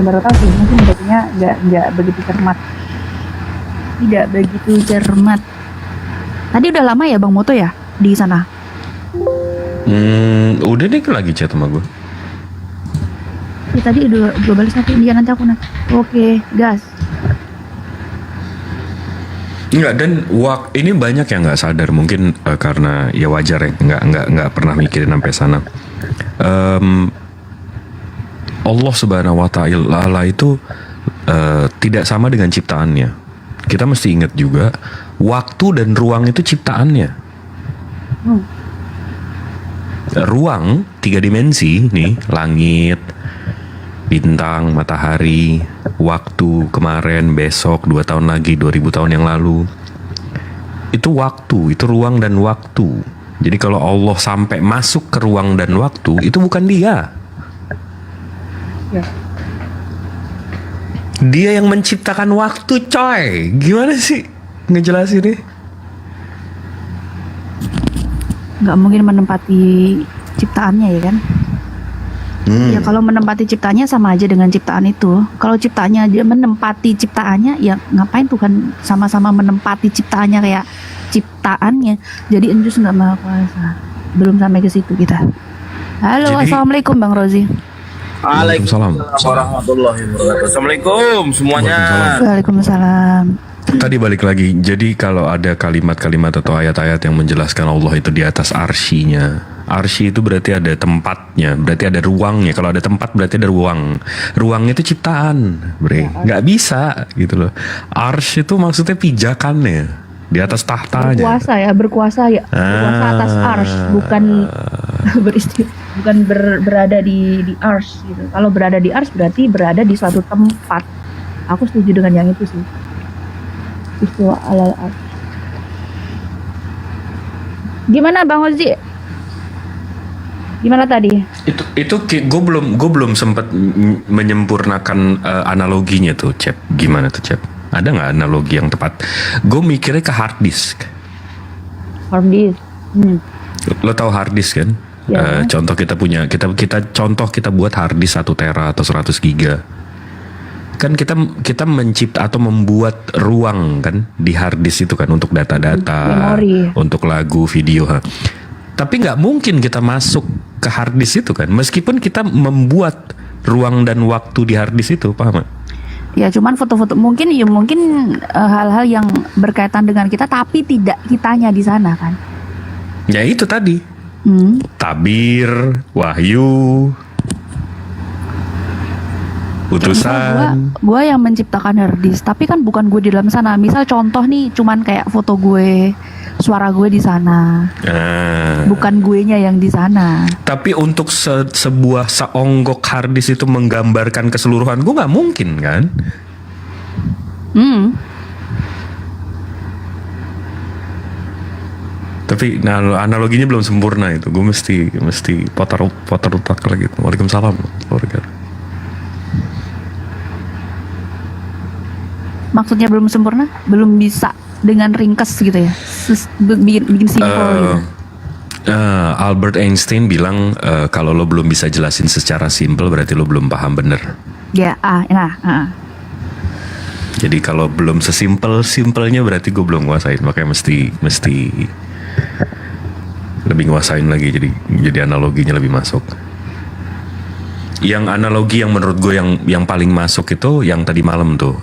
baru tahu sih, mungkin bacanya nggak begitu cermat. Tidak begitu cermat. Tadi udah lama ya Bang Moto ya di sana? Udah deh lagi chat sama gue. Ya, tadi udah gue balas satu dia nanti aku nanti. Oke, gas. Enggak, dan ini banyak yang nggak sadar mungkin karena ya wajar ya nggak pernah mikirin sampai sana. Allah Subhanahu Wa Taala itu tidak sama dengan ciptaannya. Kita mesti ingat juga waktu dan ruang itu ciptaannya. Ruang 3 dimensi nih, langit, bintang, matahari, waktu, kemarin, besok, 2 tahun lagi, 2000 tahun yang lalu. Itu waktu, itu ruang dan waktu. Jadi kalau Allah sampai masuk ke ruang dan waktu, itu bukan dia. Ya. Dia yang menciptakan waktu, coy. Gimana sih ngejelasin deh? Nggak mungkin menempati ciptaannya ya kan? Ya kalau menempati ciptaannya sama aja dengan ciptaan itu. Kalau ciptaannya dia menempati ciptaannya, ya ngapain Tuhan sama-sama menempati ciptaannya kayak ciptaannya. Jadi Enjus nggak maha kuasa. Belum sampai ke situ kita. Halo, Jadi- assalamualaikum Bang Rozi. Waalaikumsalam. Warahmatullahi wabarakatuh. Assalamualaikum semuanya. Waalaikumsalam. Tadi balik lagi. Jadi kalau ada kalimat-kalimat atau ayat-ayat yang menjelaskan Allah itu di atas arsy-nya. Arsy itu berarti ada tempatnya, berarti ada ruangnya. Kalau ada tempat berarti ada ruang. Ruangnya itu ciptaan, bre. Nggak bisa gitu loh. Arsy itu maksudnya pijakannya di atas tahtanya. Berkuasa atas ars, bukan berada di ars gitu. Kalau berada di ars berarti berada di suatu tempat. Aku setuju dengan yang itu sih. Istiwa alal ars. Gimana Bang Ozi? Gimana tadi? Itu gue belum sempat menyempurnakan analoginya tuh, Cep. Gimana tuh, Cep? Ada nggak analogi yang tepat? Gue mikirnya ke hard disk. Hard disk. Lo tahu hard disk kan? Ya. Contoh kita punya kita buat hard disk 1 tera atau 100 giga. Kan kita mencipta atau membuat ruang kan di hard disk itu kan untuk data-data, Memori. untuk lagu, video. Tapi nggak mungkin kita masuk ke hard disk itu kan, meskipun kita membuat ruang dan waktu di hard disk itu, paham gak? Ya cuman foto-foto mungkin hal-hal yang berkaitan dengan kita tapi tidak kitanya di sana kan. Ya itu tadi. Tabir, wahyu, utusan. Gua yang menciptakan hard disk, tapi kan bukan gue di dalam sana. Misal contoh nih cuman kayak foto gue, suara gue di sana. Bukan guenya yang di sana. Tapi untuk sebuah seonggok hard disk itu menggambarkan keseluruhan, gue nggak mungkin kan? Tapi analoginya belum sempurna itu. Gue mesti putar otak lagi. Waalaikumsalam. Maksudnya belum sempurna, belum bisa dengan ringkas gitu ya. Bikin simpel gitu. Albert Einstein bilang kalau lo belum bisa jelasin secara simpel berarti lo belum paham bener. Ya, Jadi kalau belum simpelnya berarti gue belum nguasain. Makanya mesti lebih nguasain lagi. Jadi analoginya lebih masuk. Yang analogi yang menurut gue yang paling masuk itu yang tadi malam tuh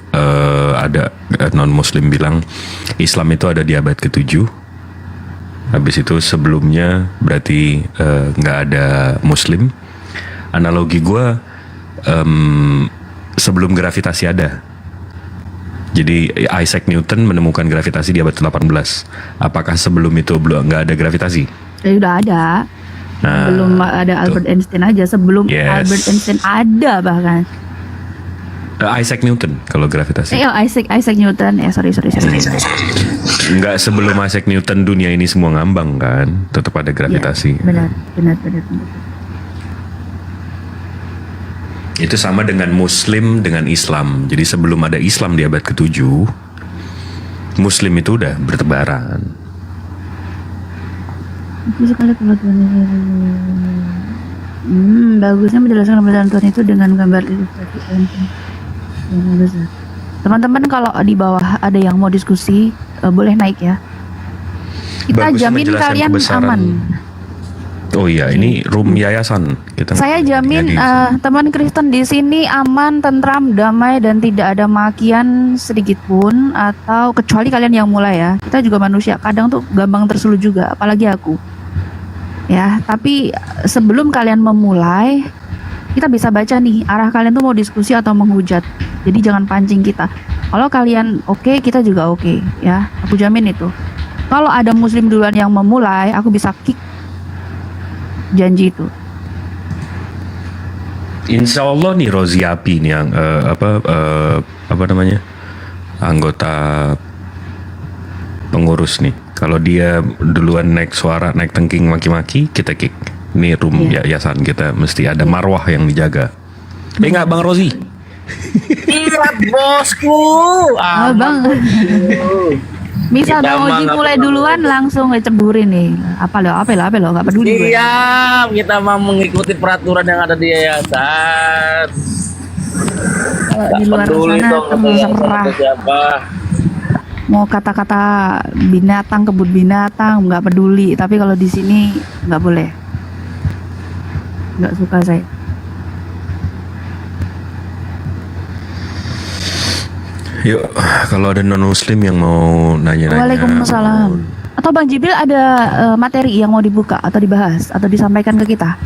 ada non muslim bilang Islam itu ada di abad ke-7. Habis itu sebelumnya berarti nggak ada muslim. Analogi gue sebelum gravitasi ada. Jadi Isaac Newton menemukan gravitasi di abad ke-18. Apakah sebelum itu belum nggak ada gravitasi? Ya udah ada. Belum ada Albert Einstein aja. Sebelum Albert Einstein ada bahkan. Isaac Newton kalau gravitasi. Isaac Newton. Sorry. Nggak sebelum Isaac Newton dunia ini semua ngambang kan? Tetap ada gravitasi. Ya, benar. Itu sama dengan Muslim dengan Islam. Jadi sebelum ada Islam di abad ke-7, Muslim itu udah bertebaran. Bagusnya menjelaskan kebenaran Tuhan itu dengan gambar ilustrasi yang besar. Teman-teman kalau di bawah ada yang mau diskusi, boleh naik ya. Kita Bagusnya jamin menjelaskan kalian kebesaran. aman. Oh iya, ini room yayasan. Kita Saya jamin teman Kristen di sini aman, tentram, damai, dan tidak ada makian sedikit pun, atau kecuali kalian yang mulai ya. Kita juga manusia, kadang tuh gampang tersulut juga, apalagi aku. Ya, tapi sebelum kalian memulai, kita bisa baca nih arah kalian tuh mau diskusi atau menghujat. Jadi jangan pancing kita. Kalau kalian oke, kita juga oke, ya. Aku jamin itu. Kalau ada muslim duluan yang memulai, aku bisa kick. Janji itu. Insya Allah nih Rozi Api nih yang apa namanya, anggota pengurus nih. Kalau dia duluan naik suara, naik tengking maki-maki, kita kick. Ini room yayasan kita mesti ada marwah yang dijaga. Enggak Bang Rozi? Iya bosku. Bang. Misal Kita Bang Oji mah mulai nggak duluan langsung ngeceburin nih. Apa lo, nggak peduli gue. Iya, kita mau mengikuti peraturan yang ada di yayasan. Kalau di luar Peduli sana dong sama yayasan terserah. atau siapa. Mau kata-kata binatang, kebun binatang, nggak peduli. Tapi kalau di sini nggak boleh. Nggak suka saya. Yuk, kalau ada non muslim yang mau nanya-nanya. Waalaikumsalam. Atau Bang Jibril ada materi yang mau dibuka atau dibahas atau disampaikan ke kita?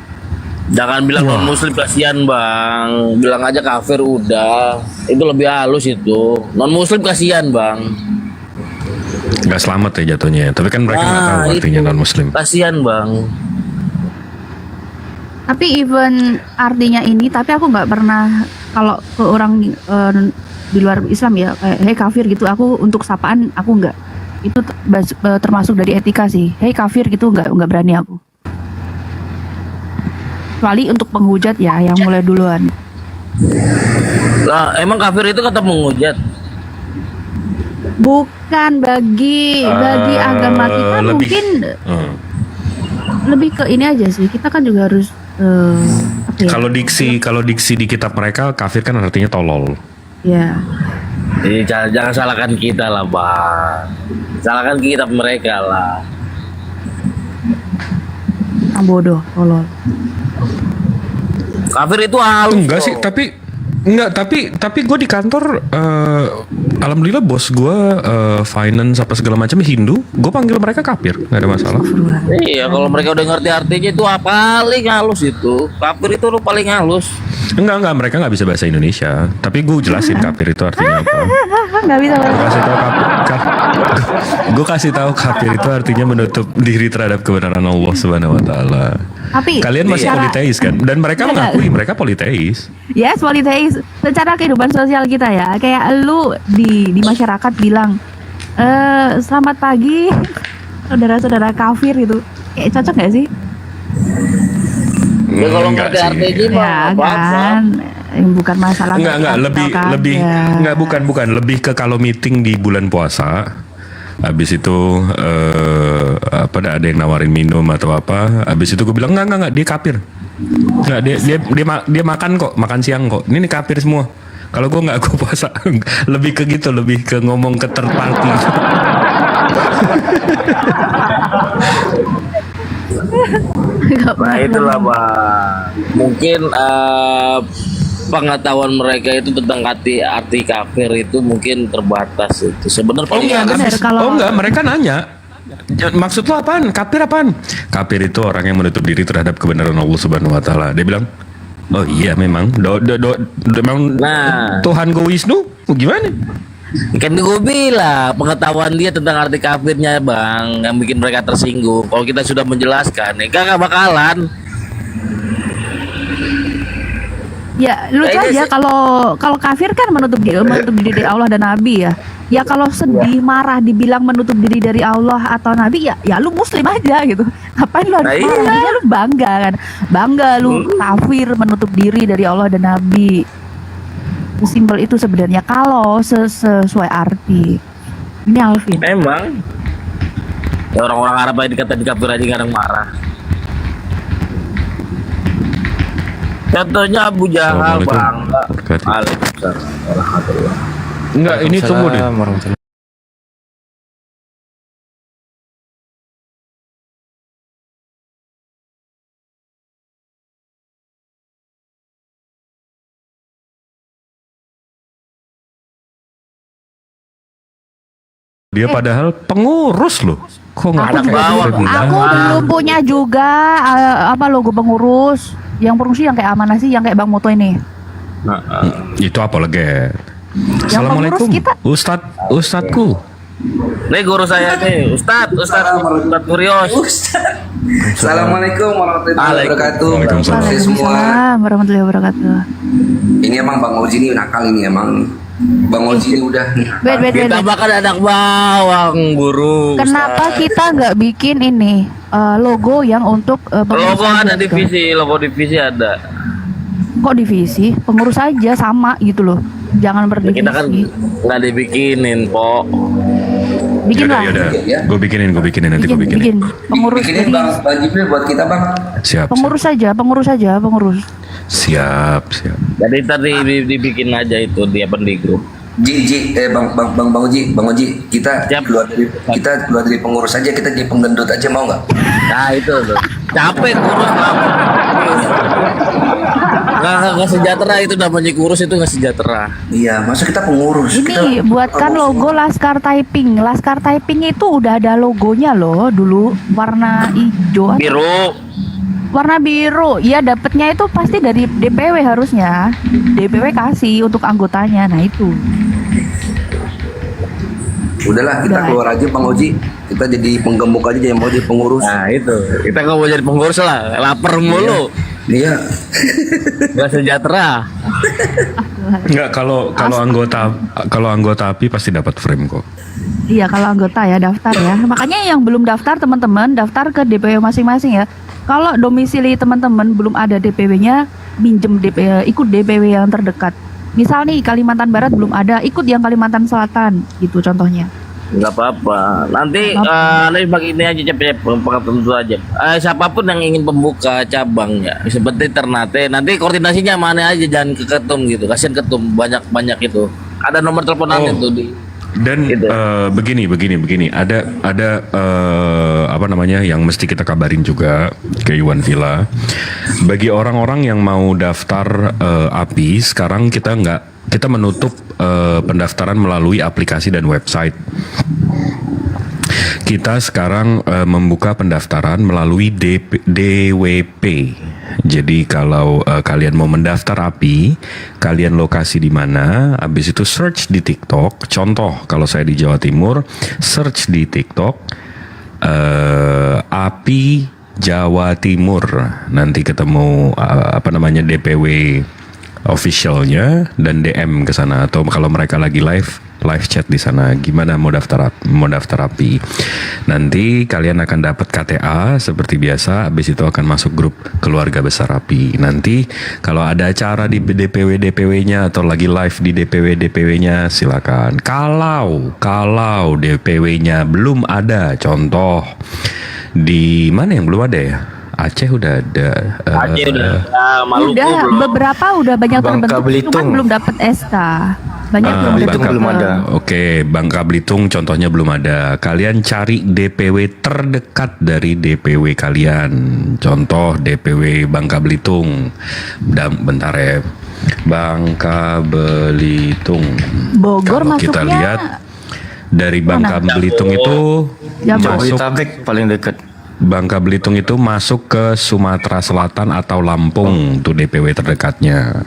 Jangan bilang non muslim, kasihan bang. Bilang aja kafir udah. Itu lebih halus itu. Non muslim kasihan bang. Nggak selamat ya jatuhnya. Tapi kan mereka nggak tahu artinya non muslim. Kasihan bang. Tapi even artinya ini, tapi aku nggak pernah kalau ke orang di luar Islam ya, kayak hey kafir gitu, aku untuk sapaan aku nggak. Itu termasuk dari etika sih. Hey kafir gitu nggak berani aku. Kecuali untuk penghujat ya, yang mulai duluan. Lah, emang kafir itu kata menghujat? Bukan bagi agama kita lebih- mungkin lebih ke ini aja sih. Kita kan juga harus apa ya? Kalau diksi di kitab mereka kafir kan artinya tolol. Ya. Jadi jangan salahkan kita lah bang. Salahkan kita mereka lah. Yang bodoh, tolol. Kafir itu halus. Enggak kok. sih, tapi gue di kantor alhamdulillah bos gue finance apa segala macam Hindu, gue panggil mereka kafir, nggak ada masalah. Iya, kalau mereka udah ngerti artinya itu paling halus itu. Kafir itu lu paling halus. Enggak, mereka nggak bisa bahasa Indonesia, tapi gue jelasin kafir itu artinya apa. Nggak bisa. Gue kasih tahu kafir itu artinya menutup diri terhadap kebenaran Allah Subhanahu Wa Taala. Tapi Kalian masih secara- politeis kan? Dan mereka Enggak. mengakui mereka politeis. Yes, politeis. Secara kehidupan sosial kita ya, kayak lu di masyarakat bilang, selamat pagi, saudara-saudara kafir itu, kayak cocok nggak sih? Ya kalau Enggak ngerti sih. artinya mah Ya kan, bukan masalah. Enggak, lebih ya. enggak, bukan lebih ke kalau meeting di bulan puasa. Habis itu ada yang nawarin minum atau apa. Habis itu gue bilang enggak, dia kafir. Enggak, dia makan kok, makan siang kok. Ini kafir semua. Kalau gue enggak, gue puasa. Lebih ke gitu, lebih ke ngomong ke third party. Nah itulah bang. Mungkin pengetahuan mereka itu tentang arti kafir itu mungkin terbatas itu. Sebenarnya paling Iya, benar. Kalau- enggak, mereka nanya. Maksud lo apaan? Kafir apaan? Kafir itu orang yang menutup diri terhadap kebenaran Allah Subhanahu Wa Taala. Dia bilang, oh iya memang, memang Nah. Tuhan Go Wisnu, gimana? Kan gue bilang pengetahuan dia tentang arti kafirnya bang yang bikin mereka tersinggung. Kalau kita sudah menjelaskan, ya kagak bakalan. Ya lucu Kayaknya aja kalau kafir kan menutup diri dari Allah dan Nabi ya. Ya kalau sedih, marah, dibilang menutup diri dari Allah atau Nabi, ya lu muslim aja gitu. Ngapain lu harus Nah, marah? iya. Harusnya lu bangga kan. Bangga lu kafir menutup diri dari Allah dan Nabi. Simpel itu sebenarnya kalau sesuai arti. Ini Alvin. Memang. Ya orang-orang Arab yang dikata di kafir aja kadang marah. Contohnya Abu Jahal, Assalamualaikum Bang. warahmatullahi Waalaikumsalam warahmatullahi. Enggak, ini tunggu deh. Dia padahal pengurus loh. Kok nggak Anak pakai bawah. frame? Aku belum punya juga apa logo pengurus. Yang pengurus yang kayak mana sih? Yang kayak Bang Moto ini. Itu apa lagi? Assalamualaikum, pengurus kita. Ustadku. Nih guru saya nih, Ustadz Kurios. Assalamualaikum warahmatullahi wabarakatuh. Waalaikumsalam. Saya semua. Waalaikumsalam warahmatullahi wabarakatuh. Ini emang Bang Oji ini nakal ini emang. Bang Oji ini udah. Wait. Kita makan anak bawang, guru. Kenapa kita nggak bikin ini logo yang untuk pengurus Logo aja ada gitu? logo divisi ada. Kok divisi? Pengurus aja sama gitu loh. Jangan berdivisi. Kita kan nggak dibikinin, Po. Bikin lah. Yaudah. Ya. Gue bikinin nanti gue bikinin. Bikin. Pengurus Bikinin jadi Bang Jibril buat kita Bang. Siap. pengurus aja. Siap. Jadi tadi dibikin aja itu dia di grup. Bang Oji, kita Siap. keluar dari pengurus aja, kita jadi penggendut aja mau nggak? Nah itu tuh. Capek kurus nggak sejahtera itu namanya kurus itu nggak sejahtera. Iya, masa kita pengurus? Ini buatkan logo Laskar Taiping. Laskar Taiping itu udah ada logonya loh dulu, warna hijau. Biru. Warna biru. Ya dapatnya itu pasti dari DPW harusnya. DPW kasih untuk anggotanya. Nah itu. Udahlah, kita keluar aja Bang Oji. Kita jadi penggembok aja, jangan mau jadi pengurus. Nah itu kita nggak mau jadi pengurus lah, lapar mulu, Iya. nggak sejahtera. Enggak, kalau anggota API pasti dapat frame kok. Iya kalau anggota ya daftar ya. Makanya yang belum daftar teman-teman daftar ke DPW masing-masing ya. Kalau domisili teman-teman belum ada DPW-nya, minjem ikut DPW yang terdekat. Misal nih Kalimantan Barat belum ada, ikut yang Kalimantan Selatan gitu contohnya. Nggak apa-apa. Nanti bagi ini aja cepet tentu aja. Siapapun yang ingin pembuka cabangnya seperti Ternate, nanti koordinasinya mana aja, jangan ke ketum gitu. Kasihan ketum banyak itu. Ada nomor telepon nanti tuh di. Dan Gitu. begini, ada apa namanya yang mesti kita kabarin juga ke Iwan Villa. Bagi orang-orang yang mau daftar API, sekarang kita menutup pendaftaran melalui aplikasi dan website. Kita sekarang membuka pendaftaran melalui DWP. Jadi kalau kalian mau mendaftar API, kalian lokasi di mana, habis itu search di TikTok. Contoh, kalau saya di Jawa Timur, search di TikTok API Jawa Timur. Nanti ketemu DPW officialnya dan DM ke sana, atau kalau mereka lagi live chat di sana gimana mau daftar API. Nanti kalian akan dapat KTA seperti biasa, habis itu akan masuk grup keluarga besar API. Nanti kalau ada acara di DPW-nya atau lagi live di DPW-nya silakan. Kalau DPW-nya belum ada, contoh di mana yang belum ada ya? Aceh udah ada. Aceh udah, Maluku Udah belum. beberapa udah banyak terbentuk, cuman belum dapat SK. Banyak Belum ada. Oke, Bangka Belitung contohnya belum ada. Kalian cari DPW terdekat dari DPW kalian. Contoh DPW Bangka Belitung. Bentar ya. Bangka Belitung. Bogor Kalau kita masuknya lihat dari Bangka Belitung itu masuk Jabodetabek paling dekat. Bangka Belitung itu masuk ke Sumatera Selatan atau Lampung, tuh DPW terdekatnya.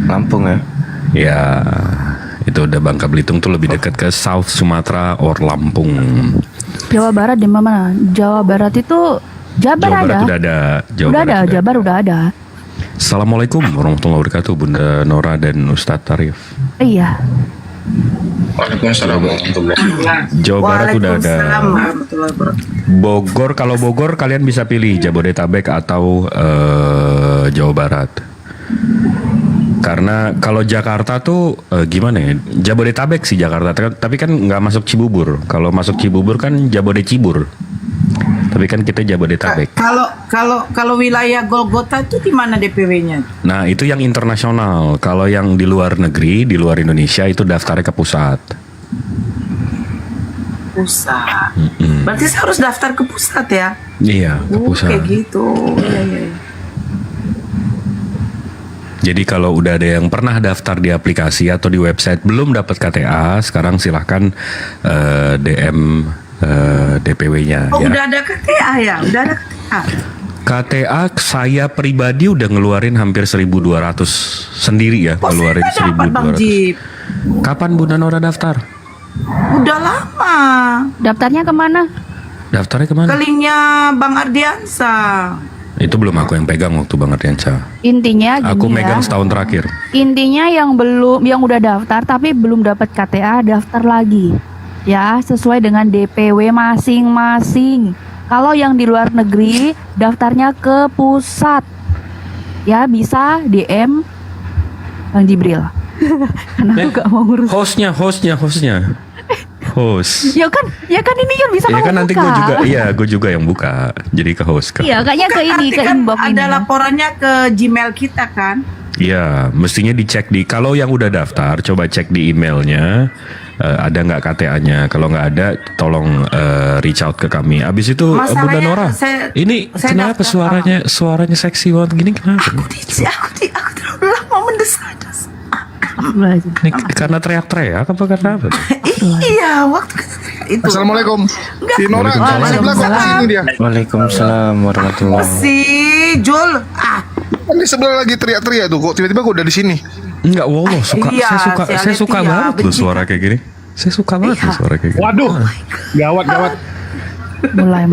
Lampung ya. Ya, itu udah Bangka Belitung tuh lebih dekat ke South Sumatera or Lampung. Jawa Barat di mana? Jawa Barat itu Jabar Jawa Barat ada. udah ada. Udah ada, Jabar udah ada. Assalamualaikum warahmatullahi wabarakatuh, Bunda Nora dan Ustadz Tarif. Iya. Waalaikumsalam warahmatullahi wabarakatuh. Jawa Barat udah ada. Bogor, kalau Bogor kalian bisa pilih Jabodetabek atau Jawa Barat. Karena kalau Jakarta tuh gimana ya? Jabodetabek sih Jakarta, tapi kan nggak masuk Cibubur. Kalau masuk Cibubur kan Jabodecibur. Tapi kan kita Jabodetabek. Kalau wilayah Golgota itu di mana DPW-nya? Nah, itu yang internasional. Kalau yang di luar negeri, di luar Indonesia itu daftarnya ke pusat. Pusat. Berarti saya harus daftar ke pusat ya? Iya, ke pusat. Kayak gitu. Iya. Jadi kalau udah ada yang pernah daftar di aplikasi atau di website belum dapat KTA, sekarang silahkan DM DPW-nya. Oh, ya. udah ada KTA ya? Udah ada KTA. KTA saya pribadi udah ngeluarin hampir 1.200 sendiri ya, ngeluarin Saya dapat Bang 1.200. Jip. Kapan Bunda Nora daftar? Udah lama. Daftarnya kemana? Daftarnya kemana? Ke linknya Bang Ardiansa. Itu belum aku yang pegang waktu Bang Ardiansa. Intinya gini Aku ya. megang setahun terakhir. Intinya yang udah daftar tapi belum dapat KTA, daftar lagi. Ya, sesuai dengan DPW masing-masing. Kalau yang di luar negeri, daftarnya ke pusat. Ya, bisa DM Bang Jibril. Karena aku gak mau ngurus. Hostnya. Host. Ya kan ini kan bisa Ya kamu kan nanti buka. gue juga yang buka. Jadi ke host kan. Iya, kayaknya ke ini, Nanti ke kan inbox ini. ada laporannya ke Gmail kita kan? Iya, mestinya dicek kalau yang udah daftar, coba cek di emailnya. Ada nggak KTA-nya? Kalau nggak ada, tolong reach out ke kami. Abis itu Masalahnya, Bunda Nora, saya kenapa daftar, suaranya seksi banget gini? Kenapa? Aku terlalu lama mendesak. Ini karena teriak-teriak apa karena apa? Iya, waktu itu. Assalamualaikum. Si Nora Waalaikumsalam. di sebelah kok sini dia. Waalaikumsalam warahmatullahi. Si Jul. Kan di sebelah lagi teriak-teriak tuh kok tiba-tiba kok udah di sini. Enggak, wow, Iya, saya suka Aletia, banget loh benci. suara kayak gini. Saya suka banget loh suara kayak gini. Waduh. Gawat. Mulai.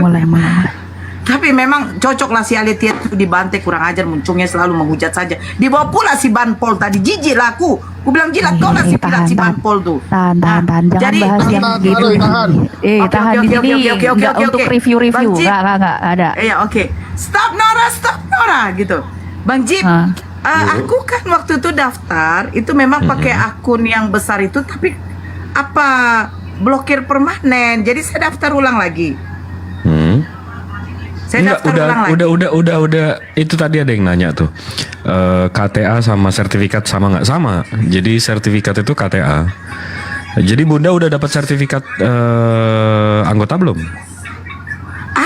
Tapi memang cocok lah si Aletia itu dibantai, kurang ajar, munculnya selalu menghujat saja. Dibawa pula si Banpol tadi, jijik lah aku. Aku bilang jilat kau lah si pilat si Banpol tuh. Tahan. Jangan Jadi- bahas yang Tahan, gitu. tahan. Oke, Tahan oke, di oke, sini. oke, Nggak oke, untuk oke. review. Bang Jip. Nggak ada. Iya, oke. Stop Nora gitu. Bang Jip, Ah. aku kan waktu itu daftar, itu memang pakai akun yang besar itu, tapi blokir permanen. Jadi saya daftar ulang lagi. Saya Enggak, daftar ulang lagi. udah. Itu tadi ada yang nanya tuh. KTA sama sertifikat sama nggak? Sama. Jadi sertifikat itu KTA. Jadi Bunda udah dapat sertifikat anggota belum?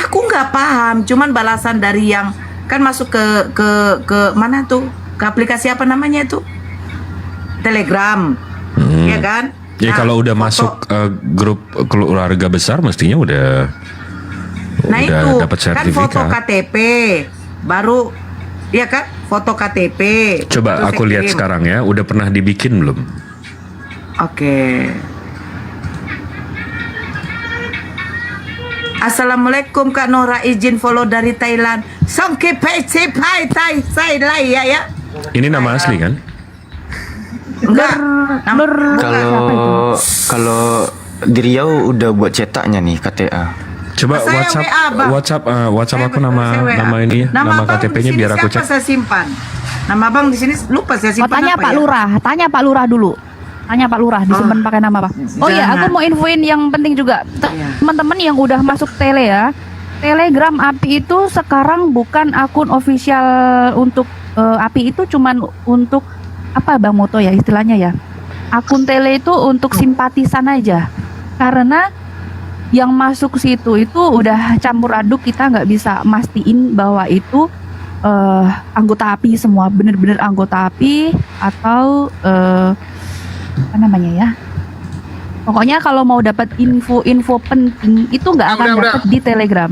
Aku nggak paham, cuman balasan dari yang kan masuk ke mana tuh? Ke aplikasi apa namanya itu? Telegram. Ya kan? Ya kalau udah masuk grup keluarga besar mestinya udah itu dapat kan sertifikat. foto KTP baru, ya kan? Foto KTP. Coba Terus aku saya lihat kirim. sekarang ya, udah pernah dibikin belum? Oke. Assalamualaikum Kak Nora, izin follow dari Thailand. Songke pai tai sai lai ya. Ini nama asli kan? Enggak. Kalau di Riau udah buat cetaknya nih KTA. Coba Saya WA, Bang. WhatsApp aku nama ini ya, nama Abang KTP-nya di sini biar aku siapa cek. saya simpan? Nama Bang di sini lupa saya simpan. Tanya apa Pak ya? Lurah. Tanya Pak Lurah dulu. Tanya Pak Lurah disimpan pakai nama apa? Oh iya, Jangan. aku mau infoin yang penting juga. Iya. Teman-teman yang udah masuk tele ya. Telegram API itu sekarang bukan akun official untuk API itu cuman untuk apa Bang Moto ya istilahnya ya. Akun tele itu untuk simpatisan aja. Karena yang masuk situ itu udah campur aduk, kita nggak bisa mastiin bahwa itu anggota API semua, bener-bener anggota API atau apa namanya ya. Pokoknya kalau mau dapat info penting itu nggak akan Udah. dapat di Telegram.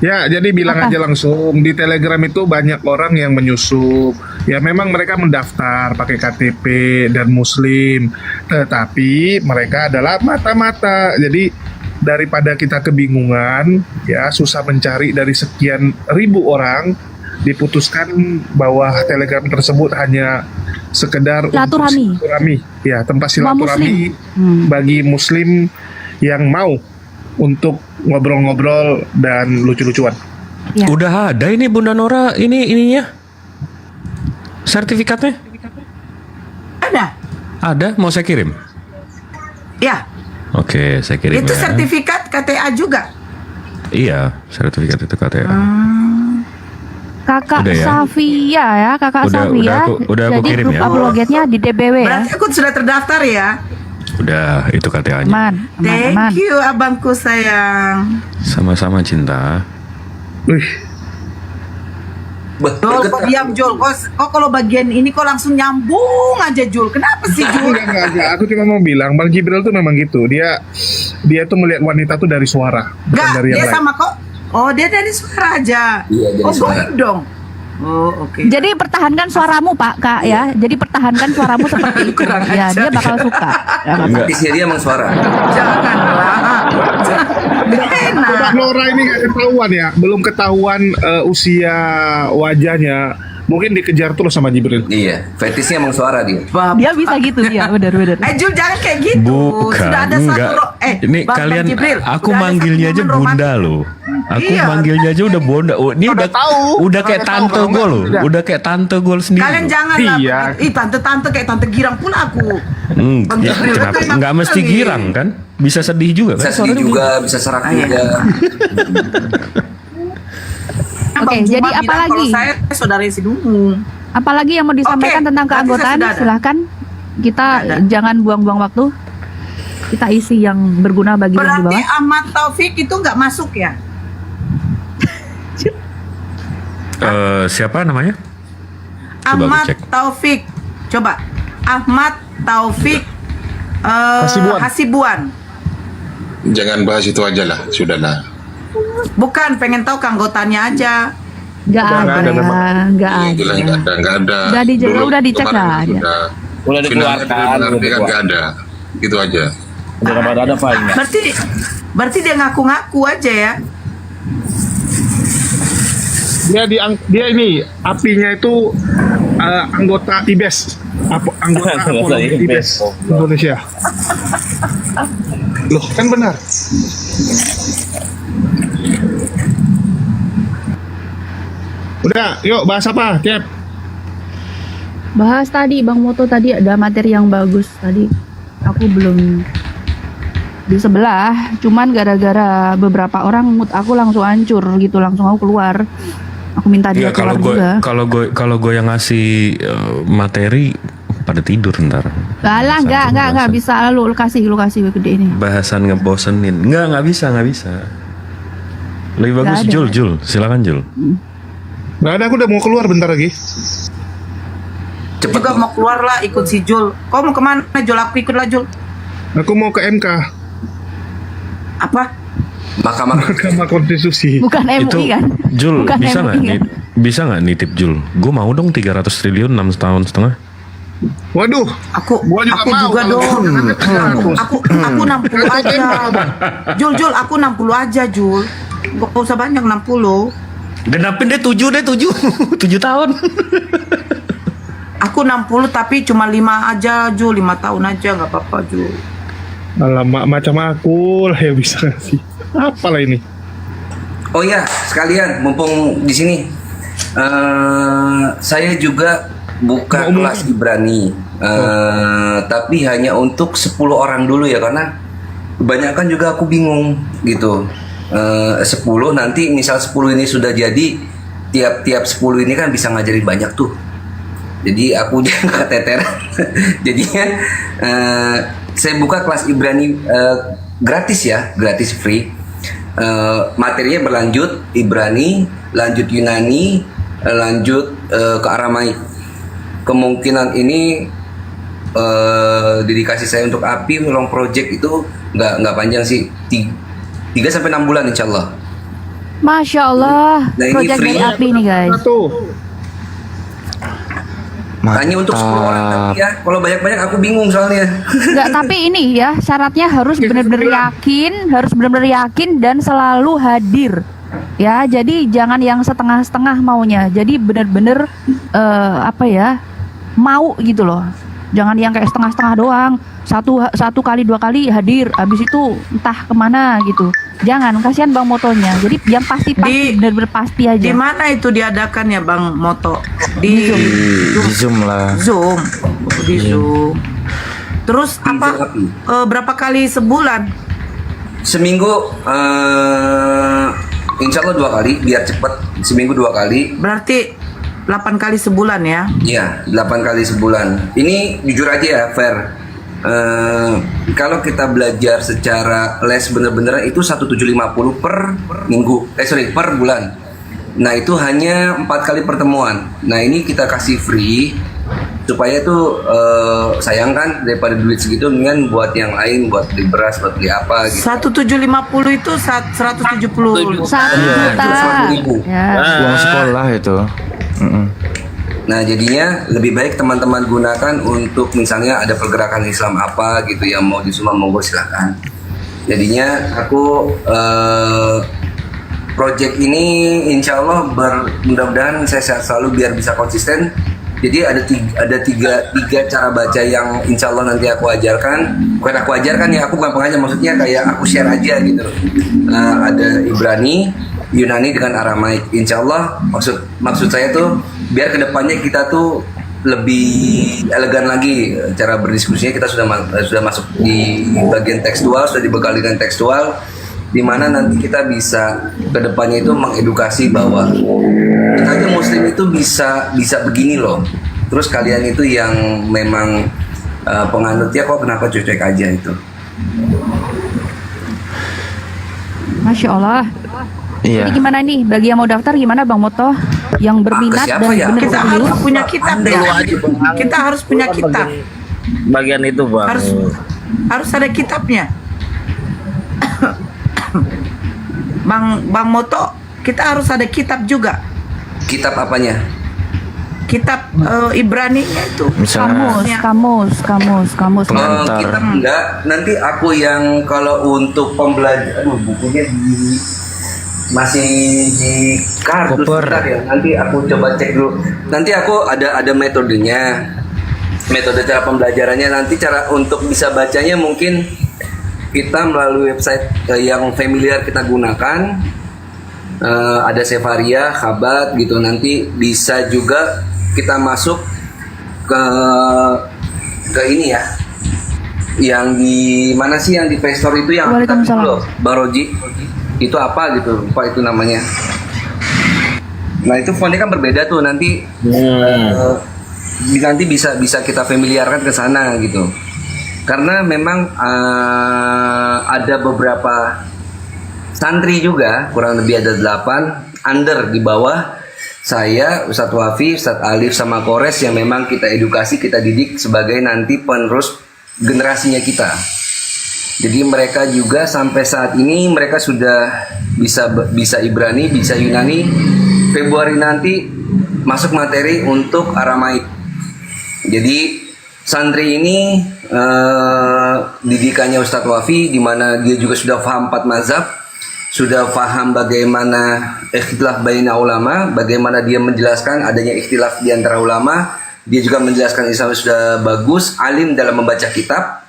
Ya, jadi bilang Apa? aja langsung di Telegram itu banyak orang yang menyusup. Ya memang mereka mendaftar pakai KTP dan Muslim, tetapi mereka adalah mata-mata. Jadi daripada kita kebingungan, ya susah mencari dari sekian ribu orang, diputuskan bahwa Telegram tersebut hanya sekedar untuk Silaturahmi. silaturahmi. Ya, tempat Semua silaturahmi Muslim. bagi Muslim yang mau untuk ngobrol-ngobrol dan lucu-lucuan. Ya. Udah ada ini Bunda Nora ininya. Sertifikatnya? Ada. Ada, mau saya kirim? Ya. Oke, saya kirim Itu ya. sertifikat KTA juga. Iya, sertifikat itu KTA. Kakak Udah ya? Safia ya, Kakak Udah Safia. udah aku Jadi kirim grup ya. uploadnya di DBW ya. Berarti aku sudah terdaftar ya. Udah, itu KTA-nya. Aman, aman, aman. Thank you abangku sayang. Sama-sama cinta. Wih, Jul, kok diam Jul? Kok kalau bagian ini kok langsung nyambung aja Jul? Kenapa sih Jul? enggak. Aku cuma mau bilang Bang Jibril tuh memang gitu. Dia tuh melihat wanita tuh dari suara, bukan Enggak, dari yang dia lain. sama kok. Oh, dia dari suara aja. Iya, dari oh, suara. boleh dong. Oh, oke. Jadi pertahankan suaramu Pak Kak ya. Jadi pertahankan suaramu seperti itu. Kurang Ya, ajar. dia bakal suka. Ya, Bapak. Artisnya dia emang suara. Janganlah. Mbak Enak. Flora ini nggak ketahuan ya, belum ketahuan usia wajahnya. Mungkin dikejar terus sama Jibril. Iya, fetishnya emang suara dia. Dia bisa gitu ya, benar-benar. Jul jangan kayak gitu. Bukan, Sudah ada enggak. satu Ini Bang kalian, Jibril, aku sudah ada manggilnya satu aja momen bunda romantis. loh. Aku Iya. manggilnya aja udah bunda. Oh, ini udah udah kayak tante gue loh. Udah kayak tante gue sendiri. Kalian loh. jangan Iya. lah. Tante-tante kayak tante girang pun aku. Bang Ya, Jibril, kenapa? itu enak Nggak mesti sekali. girang kan? Bisa sedih juga kan? Bisa sedih Suaranya juga, bisa serak Ah, iya. juga. Oke, Bang Juma jadi bilang apa lagi? Kalau saya saudara si Dungu. Apalagi yang mau disampaikan Oke, tentang berarti keanggotaan? sudah ada. Silahkan. Kita Sudah ada. jangan buang-buang waktu. Kita isi yang berguna bagi yang di Berarti bawah. Ahmad Taufik itu nggak masuk ya? Siapa namanya? Coba aku Ahmad cek. Taufik. Coba. Ahmad Taufik Hasibuan. Jangan bahas itu aja lah, sudahlah. Bukan, pengen tahu keanggotaannya aja. Nggak ada, nggak Iya, ada. jelas nggak ada. Udah dijaga, Dulu udah dicek, kemarin nggak ada. Udah finalnya dikeluarkan, dari udah kan nggak ada, gitu aja. Udah ada filenya. Berarti dia ngaku-ngaku aja ya. Dia ini apinya itu anggota IBES. Anggota Anggota IBES IBES. Indonesia. Loh, kan benar. Udah, yuk bahas apa, Cep? Bahas tadi Bang Moto tadi ada materi yang bagus tadi. Aku belum di sebelah, cuman gara-gara beberapa orang mood aku langsung hancur gitu, langsung aku keluar. Aku minta dia Nggak, kalau keluar gue juga. kalau gue yang ngasih materi pada tidur ntar. Alah, enggak bisa lu kasih gede ini. Bahasan ngebosenin. Nggak bisa. Lebih bagus Nggak ada. Jul, silakan Jul. Nggak ada, aku udah mau keluar bentar lagi. Cepet Juga mau keluar lah ikut si Jul. Kau mau kemana Jul? Aku ikut lah Jul. Aku mau ke MK, Apa? Mahkamah. Mahkamah Konstitusi. Bukan Itu MUI kan? Jul Bukan bisa MUI nggak kan? bisa nggak nitip Jul? Gue mau dong 300 triliun 6 tahun setengah. Waduh, Aku Gua juga mau juga kalau dong. gitu. Aku 60 aja. Jul, aku 60 aja Jul. Gak usah banyak 60. Genapin deh 7 7 tahun. Aku 60 tapi cuma 5 aja Jul, 5 tahun aja nggak apa-apa Jul. alamak macam aku lah yang bisa ngasih. Apalah ini? Oh ya, sekalian mumpung di sini, saya juga buka Mau kelas Ibrani, tapi hanya untuk 10 orang dulu ya, karena kebanyakan juga aku bingung gitu. 10 nanti misal 10 ini sudah jadi, tiap 10 ini kan bisa ngajarin banyak tuh. Jadi aku jangan keteteran. Jadinya saya buka kelas Ibrani gratis ya, gratis free. Materinya berlanjut Ibrani, lanjut Yunani, lanjut ke Aramaik. Kemungkinan ini dedikasi saya untuk API long project itu nggak panjang sih, 3-6 bulan insya Allah. Masya Allah, Nah, ini project free. dari api nih guys. Satu. Hanya untuk 10 orang tapi ya, kalau banyak-banyak aku bingung soalnya. Enggak, tapi ini ya syaratnya harus benar-benar yakin dan selalu hadir. Ya, jadi jangan yang setengah-setengah maunya. Jadi benar-benar mau gitu loh. Jangan yang kayak setengah-setengah doang. Satu kali 2 kali hadir, habis itu entah kemana gitu. Jangan, kasihan Bang Motonya. Jadi yang pasti benar-benar pasti aja. Di mana itu diadakan ya Bang Moto? Di Di Zoom lah. Zoom. Di Zoom. Terus Di apa? Zoom. Berapa kali sebulan? Seminggu insya Allah 2 kali biar cepet. Seminggu 2 kali. Berarti 8 kali sebulan ya? Iya, 8 kali sebulan. Ini jujur aja ya, fair. Kalau kita belajar secara les bener-bener itu 1750 per minggu. Per bulan. Nah, itu hanya 4 kali pertemuan. Nah, ini kita kasih free supaya tuh sayang kan daripada duit segitu mendingan buat yang lain, buat beli beras, buat beli apa gitu. 1750 itu 170. 100.000. Ya. Uang sekolah itu. Nah, jadinya lebih baik teman-teman gunakan untuk misalnya ada pergerakan Islam apa gitu yang mau di Sumba, monggo silakan. Jadinya aku project ini insya Allah mudah-mudahan saya sehat selalu biar bisa konsisten. Jadi ada tiga cara baca yang insya Allah nanti aku ajarkan. Bukan aku ajarkan ya, aku bukan pengajar, maksudnya kayak aku share aja gitu. Ada Ibrani, Yunani dengan Aramaik. Insya Allah maksud saya tuh biar kedepannya kita tuh lebih elegan lagi cara berdiskusinya. Kita sudah masuk di bagian tekstual, sudah dibekali dengan tekstual, di mana nanti kita bisa kedepannya itu mengedukasi bahwa kita aja Muslim itu bisa begini loh. Terus kalian itu yang memang penganutnya kok kenapa cuek aja itu. Masya Allah. Iya. Jadi gimana nih bagi yang mau daftar gimana Bang Moto yang berminat siapa dan ya? benar Kita serius? harus punya kitab Dulu ya. aja, Bang. Kita harus punya kitab. Bagian itu bang. Harus ada kitabnya. Bang Moto, kita harus ada kitab juga. Kitab apanya? Kitab Ibrani-nya itu. Misalnya Kamus. Pengantar. Kitab enggak. Nanti aku yang kalau untuk pembelajaran, bukunya masih di kardus Koper. bentar ya. Nanti aku coba cek dulu. Nanti aku ada metodenya. Metode cara pembelajarannya nanti cara untuk bisa bacanya mungkin kita melalui website yang familiar kita gunakan. Ada Sefaria, Khabat gitu. Nanti bisa juga kita masuk ke ini ya. Yang di mana sih yang di Play Store itu yang Waalaikumsalam. loh, Baroji. Itu apa gitu, lupa itu namanya. Nah, itu fontnya kan berbeda tuh nanti. Nanti bisa kita familiarkan ke sana gitu. Karena memang ada beberapa santri juga, kurang lebih ada 8 under di bawah saya, Ustadz Wafi, Ustadz Alif sama Kores yang memang kita edukasi, kita didik sebagai nanti penerus generasinya kita. Jadi mereka juga sampai saat ini mereka sudah bisa Ibrani, bisa Yunani. Februari nanti masuk materi untuk Aramaik. Jadi santri ini didikannya Ustadz Wafi, di mana dia juga sudah paham 4 mazhab, sudah paham bagaimana ikhtilaf baina ulama, bagaimana dia menjelaskan adanya ikhtilaf di antara ulama. Dia juga menjelaskan Islam sudah bagus, alim dalam membaca kitab,